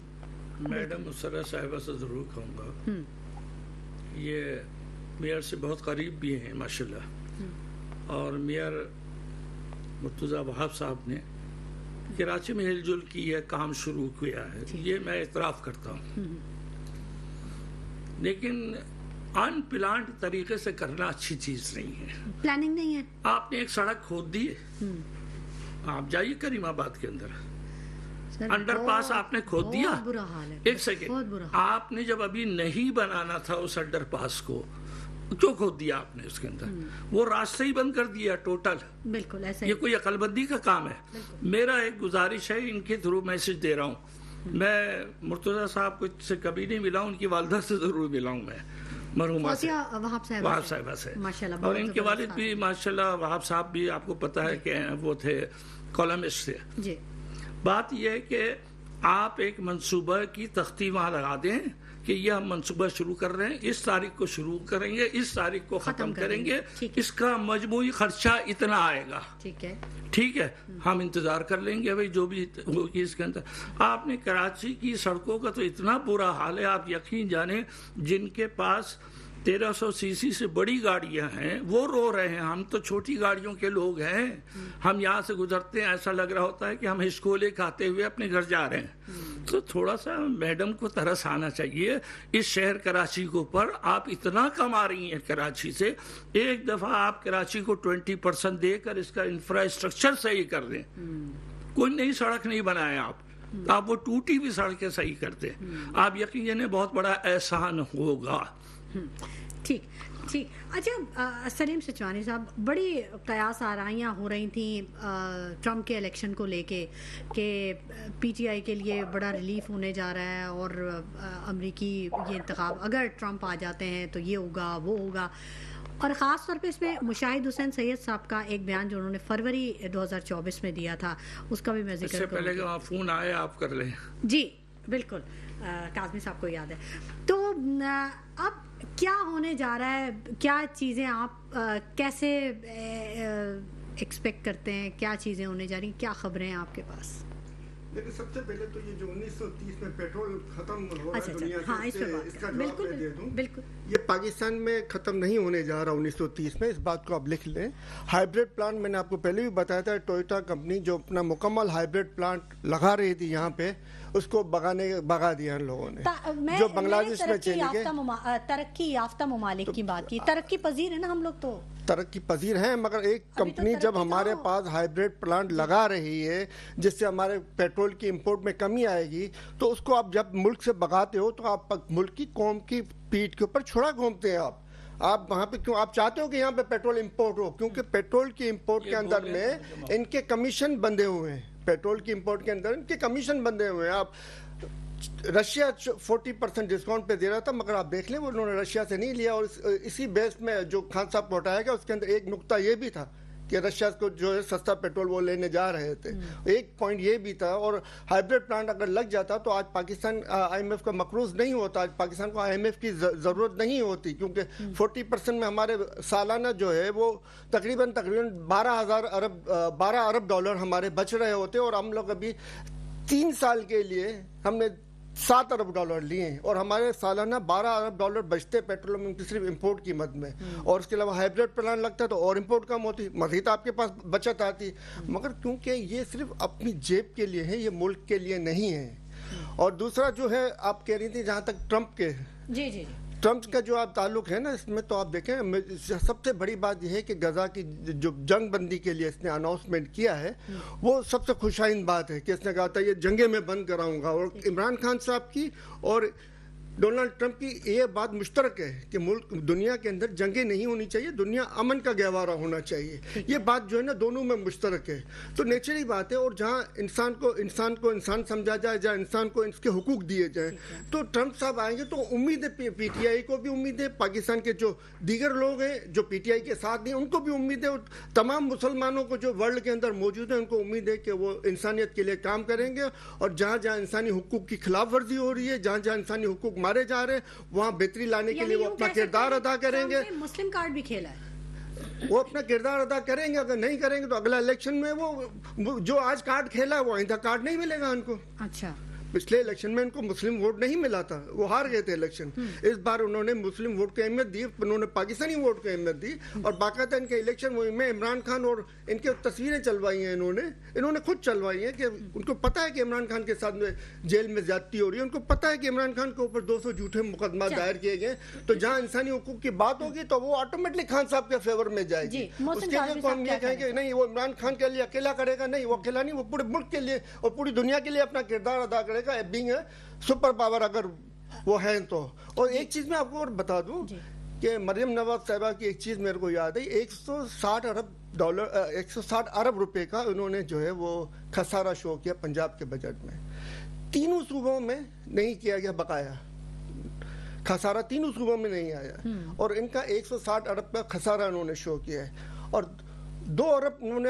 میڈم مسرت صاحبہ سے ضرور کہوں گا یہ میئر سے بہت قریب بھی ہیں ماشاءاللہ اور میئر مرتضیٰ وہاب صاحب نے کراچی میں ہل جل کی یہ کام شروع کیا ہے یہ میں اعتراف کرتا ہوں لیکن ان پلانٹ طریقے سے کرنا اچھی چیز نہیں ہے. پلاننگ نہیں ہے. آپ نے ایک سڑک کھود دی ہے آپ جائیے کریم آباد کے اندر انڈر پاس آپ نے کھود دیا. ایک سیکنڈ آپ نے جب ابھی نہیں بنانا تھا اس انڈر پاس کو کیوں کھود دیا آپ نے اس کے اندر؟ وہ راستہ ہی بند کر دیا ٹوٹل. بالکل ایسا یہ کوئی عقل بندی کا کام ہے. میرا ایک گزارش ہے ان کے تھرو میسج دے رہا ہوں. میں مرتضیٰ صاحب کو سے کبھی نہیں ملا ہوں ان کی والدہ سے ضرور ملا ہوں میں مرحومہ سے وہاب صاحبہ سے اور ان کے والد بھی ماشاءاللہ وہاب صاحب بھی آپ کو پتا ہے کہ وہ تھے کالمسٹ تھے. بات یہ ہے کہ آپ ایک منصوبہ کی تختی وہاں لگا دیں کہ یہ ہم منصوبہ شروع کر رہے ہیں اس تاریخ کو شروع کریں گے اس تاریخ کو ختم کریں گے اس کا مجموعی خرچہ اتنا آئے گا. ٹھیک ہے ہم انتظار کر لیں گے بھائی جو بھی ہوگی اس کے اندر. آپ نے کراچی کی سڑکوں کا تو اتنا برا حال ہے آپ یقین جانیں جن کے پاس 1300 سی سی سے بڑی گاڑیاں ہیں وہ رو رہے ہیں. ہم تو چھوٹی گاڑیوں کے لوگ ہیں ہم یہاں سے گزرتے ہیں ایسا لگ رہا ہوتا ہے کہ ہم ہچکولے کھاتے ہوئے اپنے گھر جا رہے ہیں. تو تھوڑا سا میڈم کو ترس آنا چاہیے اس شہر کراچی کے اوپر. آپ اتنا کما رہی ہیں کراچی سے ایک دفعہ آپ کراچی کو 20% دے کر اس کا انفراسٹرکچر صحیح کر دیں. کوئی نئی سڑک نہیں بنائے آپ وہ ٹوٹی بھی سڑکیں صحیح کر دیں. آپ یقین جانیں بہت بڑا احسان ہوگا. ٹھیک. اچھا سلیم سچوانی صاحب بڑی قیاس آرائیاں ہو رہی تھیں ٹرمپ کے الیکشن کو لے کے کہ پی ٹی آئی کے لیے بڑا ریلیف ہونے جا رہا ہے اور امریکی یہ انتخاب اگر ٹرمپ آ جاتے ہیں تو یہ ہوگا وہ ہوگا. اور خاص طور پہ اس میں مشاہد حسین سید صاحب کا ایک بیان جو انہوں نے فروری 2024 میں دیا تھا اس کا بھی میں ذکر کروں. اس سے پہلے کہ فون آئے آپ کر لیں. جی بالکل کاظمی صاحب کو یاد ہے. تو اب کیا ہونے جا رہا ہے کیا چیزیں آپ کیسے ایکسپیکٹ کرتے ہیں کیا چیزیں ہونے جا رہی ہیں کیا خبریں ہیں آپ کے پاس؟ لیکن سب سے پہلے تو یہ جو 1930 میں پیٹرول ختم ہو رہا ہے دنیا سے اس کا جواب میں دے دوں. یہ پاکستان میں ختم نہیں ہونے جا رہا 1930 میں. اس بات کو آپ لکھ لیں. ہائیبریڈ پلانٹ میں نے آپ کو پہلے بھی بتایا تھا ٹویوٹا کمپنی جو اپنا مکمل ہائیبریڈ پلانٹ لگا رہی تھی یہاں پہ اس کو بگا دیا ان لوگوں نے جو بنگلہ دیش میں چلے گئے. ترقی یافتہ ممالک کی بات کی ترقی پذیر ہے نا ہم لوگ تو ترقی پذیر ہیں مگر ایک کمپنی جب ہمارے پاس ہائیبریڈ پلانٹ لگا رہی ہے جس سے ہمارے پیٹرول کی امپورٹ میں کمی آئے گی تو اس کو آپ جب ملک سے بگاتے ہو تو آپ ملک کی قوم کی پیٹھ کے اوپر چھڑا گھومتے ہیں. آپ وہاں پہ کیوں آپ چاہتے ہو کہ یہاں پہ پیٹرول امپورٹ ہو کیونکہ پیٹرول کی امپورٹ کے اندر میں ان کے کمیشن بندے ہوئے ہیں. پیٹرول کی امپورٹ کے اندر ان کے کمیشن بندے ہوئے ہیں. آپ رشیا 40% ڈسکاؤنٹ پہ دے رہا تھا مگر آپ دیکھ لیں وہ انہوں نے رشیا سے نہیں لیا. اور اسی بیس میں جو خان صاحب کو ہٹایا گیا اس کے اندر ایک نقطہ یہ بھی تھا کہ رشیا کو جو ہے سستا پیٹرول وہ لینے جا رہے تھے. ایک پوائنٹ یہ بھی تھا. اور ہائیبریڈ پلانٹ اگر لگ جاتا تو آج پاکستان آئی ایم ایف کا مقروض نہیں ہوتا. آج پاکستان کو آئی ایم ایف کی ضرورت نہیں ہوتی کیونکہ 40% میں ہمارے سالانہ جو ہے وہ تقریباً 12 ارب ڈالر ہمارے بچ رہے ہوتے اور ہم لوگ ابھی 3 سال کے لیے ہم نے 7 ارب ڈالر لیے ہیں اور ہمارے سالانہ 12 ارب ڈالر بچتے پیٹرولیم کی صرف امپورٹ قیمت میں. اور اس کے علاوہ ہائیبریڈ پلان لگتا تو اور امپورٹ کم ہوتی مزید آپ کے پاس بچت آتی. مگر کیونکہ یہ صرف اپنی جیب کے لیے ہے یہ ملک کے لیے نہیں ہے. اور دوسرا جو ہے آپ کہہ رہی تھی جہاں تک ٹرمپ کے ٹرمپ کا جو آپ تعلق ہے نا اس میں تو آپ دیکھیں سب سے بڑی بات یہ ہے کہ غزہ کی جو جنگ بندی کے لیے اس نے اناؤنسمنٹ کیا ہے وہ سب سے خوشائند بات ہے کہ اس نے کہا تھا یہ جنگیں میں بند کراؤں گا. اور عمران خان صاحب کی اور ڈونلڈ ٹرمپ کی یہ بات مشترک ہے کہ ملک دنیا کے اندر جنگیں نہیں ہونی چاہیے, دنیا امن کا گہوارہ ہونا چاہیے. یہ بات جو ہے نا دونوں میں مشترک ہے, تو نیچرلی بات ہے. اور جہاں انسان کو انسان سمجھا جائے, جہاں انسان کو اس کے حقوق دیے جائیں, تو ٹرمپ صاحب آئیں گے تو امید ہے پی ٹی آئی کو بھی امید ہے, پاکستان کے جو دیگر لوگ ہیں جو پی ٹی آئی کے ساتھ ہیں ان کو بھی امید ہے, اور تمام مسلمانوں کو جو ورلڈ کے اندر موجود ہیں ان کو امید ہے کہ وہ انسانیت کے لیے کام کریں گے. اور جہاں جہاں انسانی حقوق کی خلاف ورزی ہو رہی ہے, جہاں جہاں انسانی حقوق مارے جا رہے ہیں, وہاں بہتری لانے کے لیے وہ اپنا کردار ادا کریں گے. مسلم کارڈ بھی کھیلا ہے, وہ اپنا کردار ادا کریں گے. اگر نہیں کریں گے تو اگلا الیکشن میں وہ جو آج کارڈ کھیلا ہے وہ آئندہ کارڈ نہیں ملے گا ان کو. اچھا, پچھلے الیکشن میں ان کو مسلم ووٹ نہیں ملا تھا, وہ ہار گئے تھے الیکشن. اس بار انہوں نے مسلم ووٹ کو اہمیت دی, انہوں نے پاکستانی ووٹ کو اہمیت دی, اور باقاعدہ ان کے الیکشن میں عمران خان اور ان کے تصویریں چلوائی ہیں انہوں نے خود چلوائی ہیں کہ ان کو پتہ ہے کہ عمران خان کے ساتھ جیل میں زیادتی ہو رہی ہے, ان کو پتہ ہے کہ عمران خان کے اوپر 200 جھوٹے مقدمات دائر کیے گئے. تو جہاں انسانی حقوق کی بات ہوگی تو وہ آٹومیٹکلی خان صاحب کے فیور میں جائے گی. اس کے لیے کو ہم یہ کہیں کہ نہیں وہ عمران خان کے لیے اکیلا کرے گا, نہیں وہ اکیلا نہیں, وہ پورے ملک کے لیے اور پوری دنیا کے لیے اپنا کردار ادا کرے گا, بینگ سپر پاور اگر وہ ہیں تو. اور ایک چیز میں آپ کو اور بتا دوں کہ مریم نواز صاحبہ کی ایک چیز میرے کو یاد ہے, 160 ارب روپے کا انہوں نے جو ہے وہ خسارہ شو کیا پنجاب کے بجٹ میں. تینوں صوبوں میں نہیں کیا گیا بقایا, خسارہ تینوں صوبوں میں نہیں آیا, اور ان کا 160 ارب کا خسارہ انہوں نے شو کیا ہے. اور 2 ارب انہوں نے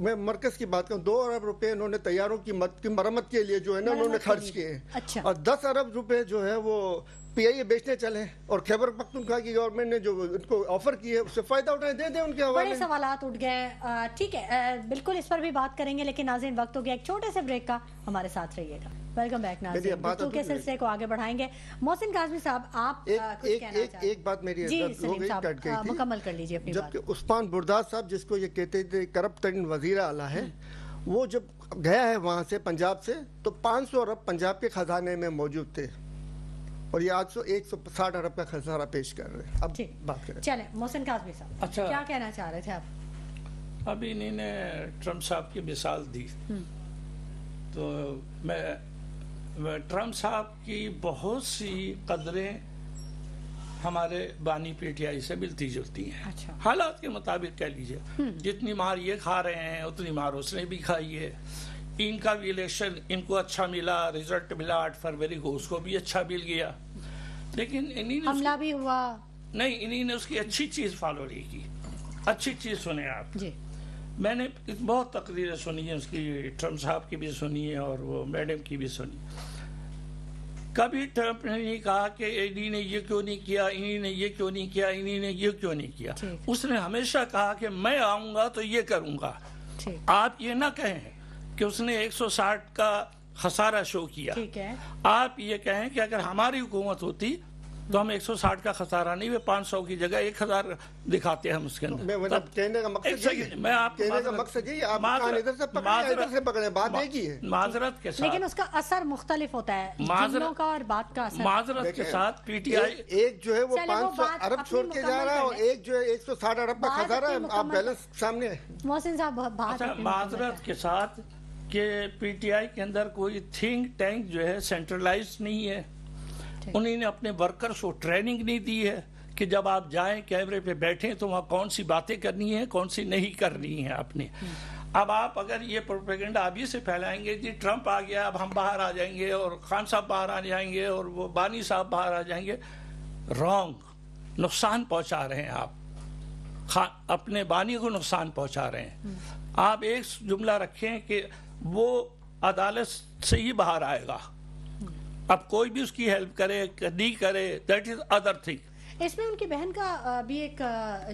میں مرکز کی بات کروں, 2 ارب روپے انہوں نے طیاروں کی مرمت کے لیے جو ہے نا انہوں نے خرچ کیے, اور 10 ارب روپے جو ہے وہ پی آئی اے بیچنے چلے, اور خیبر پختونخوا کی گورنمنٹ نے جو ان کو آفر کی ہے اس سے فائدہ اٹھائیں, دے دیں ان کے حوالے. بڑے سوالات اٹھ گئے. ٹھیک ہے, بالکل اس پر بھی بات کریں گے, لیکن ناظرین وقت ہو گیا ایک چھوٹے سے بریک کا, ہمارے ساتھ رہیے گا. ویلکم بیک ناظرین, گفتگو کے سلسلے کو آگے بڑھائیں گے. محسن کاظمی صاحب آپ کچھ کہنا چاہتے ہیں؟ ایک بات میری جی سلیم صاحب مکمل کر لیجیے اپنی بات. جبکہ عثمان بردار صاحب جس کو یہ کہتے تھے کرپٹ ترین وزیر اعلیٰ ہے, وہ جب گیا ہے وہاں سے پنجاب سے تو 500 ارب پنجاب کے خزانے میں موجود تھے, اور یہ آج 160 ارب کا خسارہ پیش کر رہے ہیں. اب بات کریں. چلیں محسن کاظمی صاحب, کیا کہنا چاہ رہے تھے آپ؟ ابھی انہوں نے ٹرمپ صاحب کی مثال دی, تو میں ٹرمپ صاحب کی بہت سی قدریں ہمارے بانی پی ٹی آئی سے ملتی جلتی ہیں. حالات کے مطابق کہہ لیجئے, جتنی مار یہ کھا رہے ہیں اتنی مار اس نے بھی کھائی ہے. ان کا بھی الیکشن ان کو اچھا ملا, ریزلٹ ملا 8 فروری کو, اس کو بھی اچھا مل گیا, لیکن حملہ بھی ہوا نہیں, انہی نے اس کی اچھی چیز فالو نہیں کی. اچھی چیز سنیں آپ, میں نے بہت تقریریں سنی ہیں اس کی, ٹرمپ صاحب کی بھی سنی ہے اور وہ میڈم کی بھی سنی. کبھی ٹرمپ نے نہیں کہا کہ انہی نے یہ کیوں نہیں کیا, انہی نے یہ کیوں نہیں کیا, انہی نے یہ کیوں نہیں کیا. اس نے ہمیشہ کہا کہ میں آؤں گا تو یہ کروں گا. آپ یہ نہ کہیں کہ اس نے 160 کا خسارہ شو کیا, آپ یہ کہیں کہ اگر ہماری حکومت ہوتی تو ہم 160 کا خسارہ نہیں, 500 کی جگہ 1000 دکھاتے ہیں ہم اس کے اندر. کہنے کا مقصد یہ آپ ادھر سے پکڑیں, بات ایک ہی ہے معذرت کے ساتھ, لیکن اس کا اثر مختلف ہوتا ہے جملوں کا اور بات کا اثر. معذرت کے ساتھ پی ٹی آئی ایک جو ہے وہ 500 ارب چھوڑ کے جا رہا ہے, اور ایک جو ہے 160 ارب کا خسارہ ہے. آپ بیلنس سامنے ہے. محسن صاحب معذرت کے ساتھ کہ پی ٹی آئی کے اندر کوئی تھنک ٹینک جو ہے سینٹرلائز نہیں ہے. انہوں نے اپنے ورکرز کو ٹریننگ نہیں دی ہے کہ جب آپ جائیں کیمرے پہ بیٹھیں تو وہاں کون سی باتیں کرنی ہیں کون سی نہیں کرنی ہیں آپ نے. اب آپ اگر یہ پروپیگنڈا ابھی سے پھیلائیں گے جی ٹرمپ آ گیا اب ہم باہر آ جائیں گے اور خان صاحب باہر آ جائیں گے اور وہ بانی صاحب باہر آ جائیں گے, رانگ, نقصان پہنچا رہے ہیں آپ, اپنے بانی کو نقصان پہنچا رہے ہیں. آپ ایک جملہ رکھیں کہ وہ عدالت سے ہی باہر آئے گا, اب کوئی بھی اس کی ہیلپ کرے نہیں کرے, دیٹ از ادر تھنگ. اس میں ان کی بہن کا بھی ایک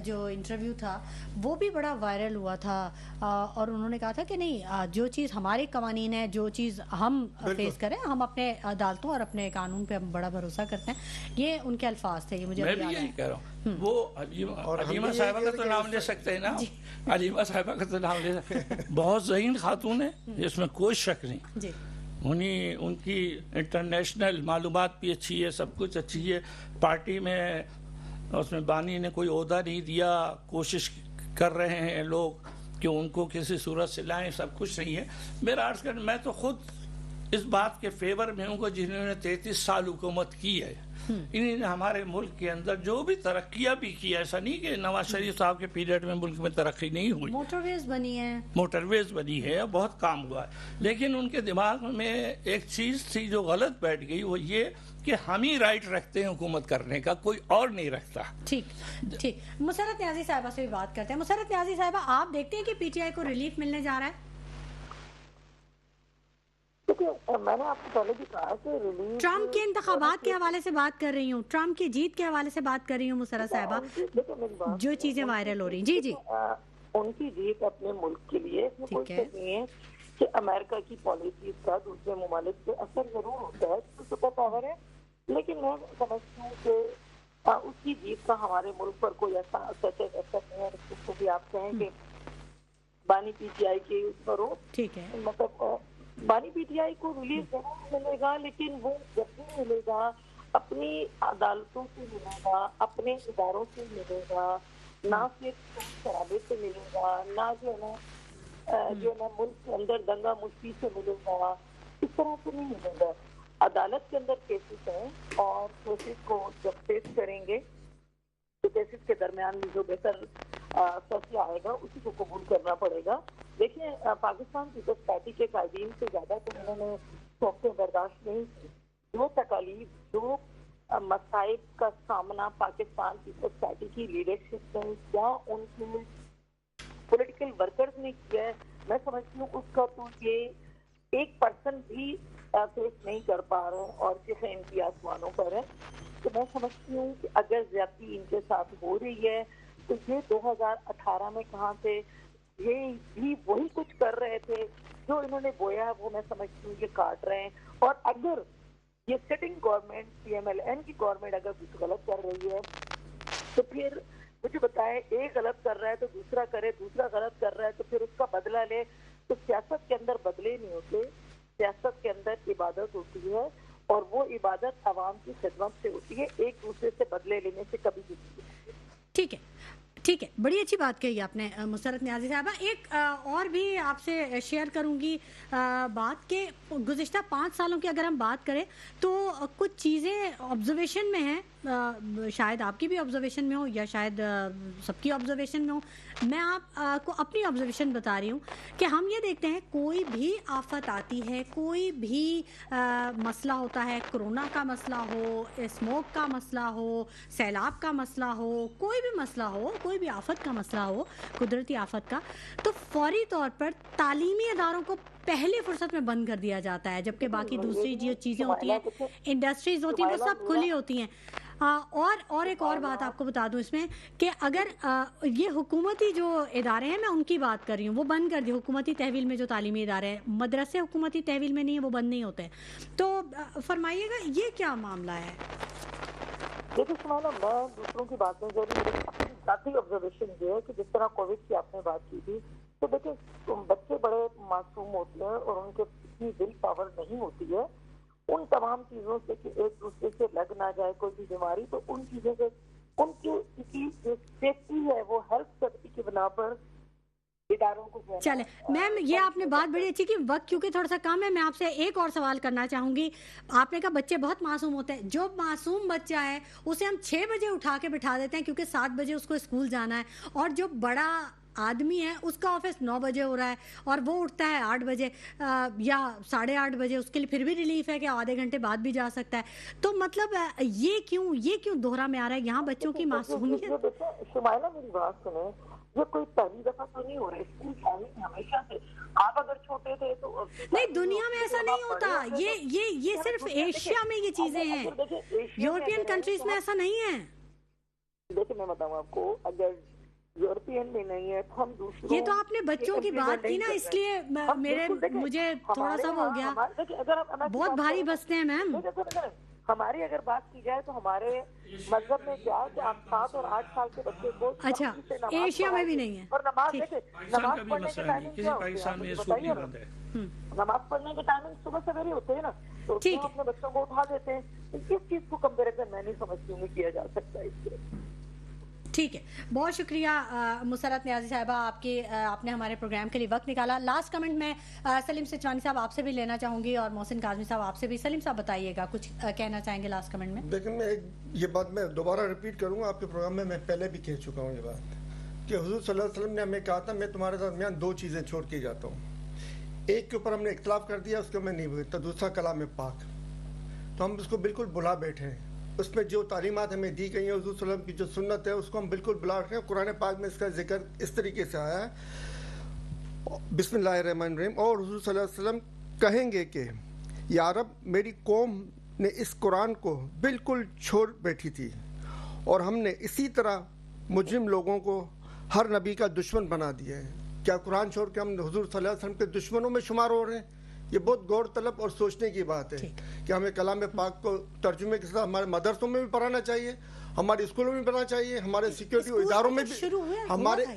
جو انٹرویو تھا وہ بھی بڑا وائرل ہوا تھا, اور انہوں نے کہا تھا کہ نہیں جو چیز ہمارے قوانین ہے, جو چیز ہم فیس کریں, ہم اپنے عدالتوں اور اپنے قانون پہ ہم بڑا بھروسہ کرتے ہیں. یہ ان کے الفاظ تھے, یہ مجھے میں بھی یہی کہہ رہا ہوں. وہ علیمہ صاحبہ کا تو نام لے سکتے ہیں نا, علیمہ صاحبہ کا تو نام لے سکتے ہیں, بہت ذہین خاتون ہے, اس میں کوئی شک نہیں, انہیں ان کی انٹرنیشنل معلومات بھی اچھی ہے، سب کچھ اچھی ہے. پارٹی میں اس میں بانی نے کوئی عہدہ نہیں دیا، کوشش کر رہے ہیں لوگ کہ ان کو کسی صورت سے لائیں، سب کچھ صحیح ہے. میرا عرض کر میں تو خود اس بات کے فیور میں ہوں کہ جنہوں نے 33 سال حکومت کی ہے، انہوں نے ہمارے ملک کے اندر جو بھی ترقیاں بھی کی، ایسا نہیں کہ نواز شریف صاحب کے پیریڈ میں ملک میں ترقی نہیں ہوئی. موٹر ویز بنی ہے، موٹر ویز بنی ہے، بہت کام ہوا ہے، لیکن ان کے دماغ میں ایک چیز تھی جو غلط بیٹھ گئی، وہ یہ کہ ہم ہی رائٹ رکھتے ہیں حکومت کرنے کا، کوئی اور نہیں رکھتا. ٹھیک. مسرت نیازی صاحبہ سے بھی بات کرتے ہیں. مسرت نیازی صاحبہ، آپ دیکھتے ہیں کہ پی ٹی آئی کو ریلیف ملنے جا رہا ہے؟ میں نے آپ کو پہلے بھی کہا کہ ریلیف ٹرمپ کے انتخابات کے حوالے سے بات کر رہی ہوں، ٹرمپ کی جیت کے حوالے سے بات کر رہی ہوں مسرت صاحبہ، جو چیزیں وائرل ہو رہی ہیں. جی ان کی جیت اپنے ملک کے لیے اس میں کوئی شک نہیں ہے کہ امریکہ کی پالیسیز کا دوسرے ممالک پہ اثر ضرور ہوتا ہے، تو سپر پاور ہے، لیکن میں سمجھتی ہوں کہ اس کی جیت کا ہمارے ملک پر کوئی ایسا اثر نہیں ہے. اس کو بھی آپ کہیں کہ بانی پی ٹی آئی کے اس پر ہو، ٹھیک ہے، مطلب بانی پی ٹی آئی کو ریلیف ضرور ملے گا، لیکن وہ جب بھی ملے گا اپنی عدالتوں سے ملے گا، اپنے اداروں سے ملے گا، نہ صرف شرابے سے ملے گا، نہ جو ہے نا ملک کے اندر دنگا مچی سے ملے گا، اس طرح سے نہیں ملے گا. عدالت کے اندر کیسز ہیں اور کیسز کو جب فیس کریں گے تو کیسز کے درمیان بھی جو بہتر فیصلہ آئے گا اسی کو قبول کرنا پڑے گا. دیکھیں، پاکستان پیپلز پارٹی کے قائدین سے زیادہ تو انہوں نے سوچیں برداشت نہیں کی. جو تکالیف، جو مصائب کا سامنا پاکستان پیپلز پارٹی کی لیڈرشپ نے یا ان کے پولیٹیکل ورکرز نے کیا ہے، میں سمجھتی ہوں اس کا تو یہ 1% بھی فیس نہیں کر پا رہے ہیں اور صرف ان کی آسمانوں پر ہے. تو میں سمجھتی ہوں کہ اگر زیادتی ان کے ساتھ ہو رہی ہے تو یہ 2018 میں کہاں سے یہ بھی وہی کچھ کر رہے تھے جو انہوں نے بویا ہے، وہ میں سمجھتی ہوں یہ کاٹ رہے ہیں. اور اگر یہ sitting government P M L N کی گورنمنٹ اگر کچھ غلط کر رہی ہے تو پھر مجھے بتائے، ایک غلط کر رہا ہے تو دوسرا کرے، دوسرا غلط کر رہا ہے تو پھر اس کا بدلہ لے. تو سیاست کے اندر بدلے نہیں ہوتے، سیاست کے اندر عبادت ہوتی ہے اور وہ عبادت عوام کی خدمت سے ہوتی ہے، ایک دوسرے سے بدلے لینے سے کبھی نہیں. ٹھیک ہے، بڑی اچھی بات کہی آپ نے مسرت نیازی صاحبہ. ایک اور بھی آپ سے شیئر کروں گی بات کہ گزشتہ 5 سالوں کی اگر ہم بات کریں تو کچھ چیزیں آبزرویشن میں ہیں، شاید آپ کی بھی آبزرویشن میں ہو یا شاید سب کی آبزرویشن میں ہو. میں آپ کو اپنی آبزرویشن بتا رہی ہوں کہ ہم یہ دیکھتے ہیں کوئی بھی آفت آتی ہے، کوئی بھی مسئلہ ہوتا ہے، کرونا کا مسئلہ ہو، اسموک کا مسئلہ ہو، سیلاب کا مسئلہ ہو، کوئی بھی مسئلہ ہو، کوئی بھی آفت کا مسئلہ ہو، قدرتی آفت کا، تو فوری طور پر تعلیمی اداروں کو پہلی فرصت میں بند کر دیا جاتا ہے، جبکہ باقی دوسری جو چیزیں ہوتی ہیں، انڈسٹریز ہوتی ہیں، وہ سب کھلی ہوتی ہیں. اور ایک اور بات آپ کو بتا دوں اس میں کہ اگر یہ حکومتی جو ادارے ہیں، میں ان کی بات کر رہی ہوں، وہ بند کر دی. حکومتی تحویل میں جو تعلیمی ادارے ہیں، مدرسے حکومتی تحویل میں نہیں ہیں، وہ بند نہیں ہوتے. تو فرمائیے گا یہ کیا معاملہ ہے؟ دیکھیں سمانا، میں دوسروں کی بات نہیں کر رہی، اپنی ذاتی آبزرویشن یہ ہے کہ جس طرح کووڈ کی آپ نے بات کی تھی، تو دیکھیں بچے بڑے معصوم ہوتے ہیں اور ان کے اتنی ول پاور نہیں ہوتی ہے ان تمام چیزوں سے کہ ایک دوسرے سے لگ نہ جائے کوئی بھی بیماری. تو ان چیزوں سے ان کی جو سیفٹی ہے وہ ہیلتھ سیفٹی کی بنا پر اداروں کو. چلیں میم، یہ آپ نے بات بڑی اچھی کی. وقت کیونکہ تھوڑا سا کم ہے، میں آپ سے ایک اور سوال کرنا چاہوں گی. آپ نے کہا بچے بہت معصوم ہوتے ہیں. جو معصوم بچہ ہے اسے ہم 6 بجے اٹھا کے بٹھا دیتے ہیں کیونکہ 7 بجے اس کو اسکول جانا ہے، اور جو بڑا آدمی ہے اس کا آفس 9 بجے ہو رہا ہے اور وہ اٹھتا ہے 8 بجے یا 8:30 بجے. اس کے لیے پھر بھی ریلیف ہے کہ آدھے گھنٹے بعد بھی جا سکتا ہے. تو مطلب یہ کیوں دوہرا میں آ رہا ہے یہاں بچوں کی معصومیت؟ شمائلہ میری بات سنیں، یہ کوئی پہلی دفعہ تو نہیں ہو رہا ہے، اسکول جانے ہمیشہ سے. آپ اگر چھوٹے تھے تو نہیں، دنیا میں ایسا نہیں ہوتا. یہ صرف ایشیا میں یہ چیزیں ہیں، یورپین کنٹریز میں ایسا نہیں ہے. دیکھیں میں بتاؤں آپ کو، اگر یورپین میں نہیں ہے تو ہم دوسروں، یہ تو آپ نے بچوں کی بات کی نا، اس لیے مجھے تھوڑا سا ہو گیا. بہت بھاری بستے ہیں میم. ہماری اگر بات کی جائے تو ہمارے مذہب میں کیا ہے کہ آپ 7 اور 8 سال کے بچے کو اچھا ایشیا میں بھی نہیں ہے اور نماز دیکھیں نماز پڑھنے کے ٹائمنگ کسی کیا ہوتے پاکستان میں ہیں یہ آپ سود بتائیے نہیں نا. بند ہے. نماز پڑھنے کے ٹائمنگ صبح سویرے ہوتے ہیں نا, تو اس میں ہم اپنے بچوں کو اٹھا دیتے ہیں. اس چیز کو کمپیریزن میں نہیں سمجھتی ہوں کہ کیا جا سکتا ہے اس سے. ٹھیک ہے, بہت شکریہ مسرت نیازی صاحبہ, آپ نے ہمارے پروگرام کے لیے وقت نکالا. لاسٹ کمنٹ میں سلیم سچوانی صاحب آپ سے بھی لینا چاہوں گی اور محسن کاظمی صاحب آپ سے بھی. سلیم صاحب بتائیے گا, کچھ کہنا چاہیں گے لاسٹ کمنٹ میں؟ لیکن میں یہ بات میں دوبارہ ریپیٹ کروں گا, آپ کے پروگرام میں پہلے بھی کہہ چکا ہوں یہ بات, کہ حضور صلی اللہ علیہ وسلم نے ہمیں کہا تھا میں تمہارے درمیان 2 چیزیں چھوڑ کے جاتا ہوں. ایک کے اوپر ہم نے اختلاف کر دیا, اس کو میں نہیں بولتا, دوسرا کلام پاک. تو ہم اس کو بالکل بلا بیٹھے ہیں. اس میں جو تعلیمات ہمیں دی گئی ہیں حضور صلی اللہ علیہ وسلم کی جو سنت ہے اس کو ہم بالکل بلا رہے ہیں. قرآن پاک میں اس کا ذکر اس طریقے سے آیا ہے, بسم اللہ الرحمن الرحیم, اور حضور صلی اللہ علیہ وسلم کہیں گے کہ یا رب میری قوم نے اس قرآن کو بالکل چھوڑ بیٹھی تھی اور ہم نے اسی طرح مجرم لوگوں کو ہر نبی کا دشمن بنا دیا ہے. کیا قرآن چھوڑ کے ہم حضور صلی اللہ علیہ وسلم کے دشمنوں میں شمار ہو رہے ہیں؟ یہ بہت غور طلب اور سوچنے کی بات ہے کہ ہمیں کلام پاک کو ترجمے کے ساتھ ہمارے مدرسوں میں بھی پڑھانا چاہیے, ہمارے اسکولوں میں بھی پڑھنا چاہیے, ہمارے سیکیورٹی اداروں میں بھی,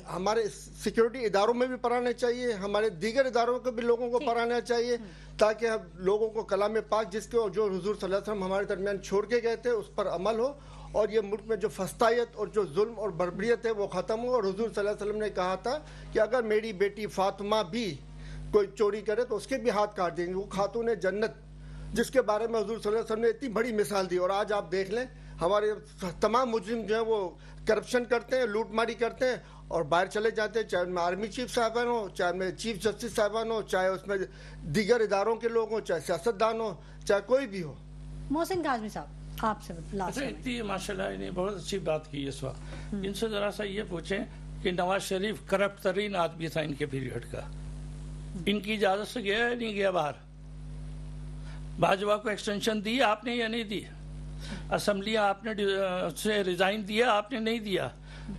ہمارے سیکیورٹی اداروں میں بھی پڑھانا چاہیے, ہمارے دیگر اداروں کو بھی لوگوں کو پڑھانا چاہیے, تاکہ لوگوں کو کلام پاک جس کو جو حضور صلی اللہ علیہ وسلم ہمارے درمیان چھوڑ کے گئے تھے اس پر عمل ہو, اور یہ ملک میں جو فسطائیت اور جو ظلم اور بربریت ہے وہ ختم ہو. اور حضور صلی اللہ علیہ وسلم نے کہا تھا کہ اگر میری بیٹی فاطمہ بھی کوئی چوری کرے تو اس کے بھی ہاتھ کاٹ دیں گے. وہ خاتون جنت جس کے بارے میں حضور صلی اللہ علیہ وسلم نے اتنی بڑی مثال دی. اور آج آپ دیکھ لیں ہمارے تمام مجرم جو ہیں وہ کرپشن کرتے ہیں, لوٹ ماری کرتے ہیں اور باہر چلے جاتے ہیں, چاہے ان میں آرمی چیف صاحبان ہو, چاہے ان میں چیف جسٹس صاحبان ہو, چاہے اس میں دیگر اداروں کے لوگ ہوں, چاہے سیاستدان ہو, چاہے کوئی بھی ہو. محسن کاظمی صاحب آپ سے اتنی ماشاء اللہ انہیں بہت اچھی بات کی اس وقت. ان سے ذرا سا یہ پوچھیں کہ نواز شریف کرپٹ ترین آدمی تھا ان کے پیریڈ کا, ان کی اجازت سے گیا یا نہیں گیا باہر؟ بھاجپا کو ایکسٹینشن دی آپ نے یا نہیں دی؟ اسمبلی آپ نے سے ریزائن دیا آپ نے نہیں دیا؟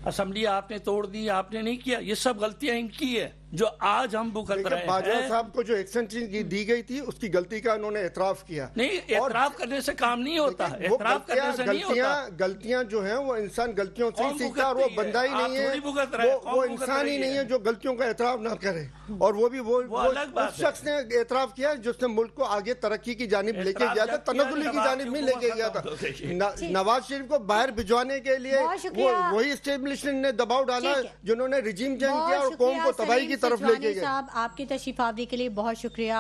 اسمبلی آپ نے توڑ دی آپ نے نہیں کیا؟ یہ سب غلطیاں ان کی ہے جو آج ہم بھگت رہے ہیں. باجوہ صاحب کو جو ایکسٹینشن دی گئی تھی اس کی غلطی کا انہوں نے اعتراف کیا. نہیں, اعتراف کرنے سے کام نہیں ہوتا, اعتراف کرنے سے نہیں ہوتا. غلطیاں جو ہیں وہ انسان غلطیوں سے ہی سیکھتا, اور وہ بندہ ہی نہیں ہے, وہ انسان ہی نہیں ہے جو غلطیوں کا اعتراف نہ کرے. اور وہ بھی وہ شخص نے اعتراف کیا جس نے ملک کو آگے ترقی کی جانب لے کے گیا تھا, تنزلی کی جانب نہیں لے کے گیا تھا. نواز شریف کو باہر بھجوانے کے لیے وہی اسٹیبلشمنٹ نے دباؤ ڈالا جنہوں نے رجیم چینج کیا اور قوم کو تباہی کی طرف لے کے گئے. صاحب آپ کی تشریف آوری کے لیے بہت شکریہ.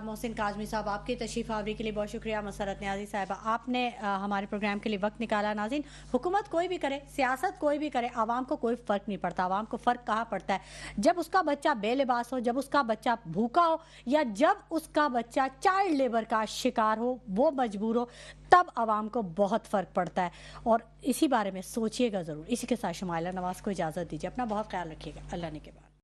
محسن کاظمی صاحب آپ کی تشریف آوری کے لیے بہت شکریہ. مسرت نیازی صاحبہ آپ نے ہمارے پروگرام کے لیے وقت نکالا. ناظرین, حکومت کوئی بھی کرے, سیاست کوئی بھی کرے, عوام کو کوئی فرق نہیں پڑتا. عوام کو فرق کہاں پڑتا ہے؟ جب اس کا بچہ بے لباس ہو, جب اس کا بچہ بھوکا ہو, یا جب اس کا بچہ چائلڈ لیبر کا شکار ہو, وہ مجبور ہو, تب عوام کو بہت فرق پڑتا ہے. اور اسی بارے میں سوچئے گا ضرور. اسی کے ساتھ شمائلہ نواز کو اجازت دیجیے. اپنا بہت خیال رکھیے گا. اللہ نے کے بعد.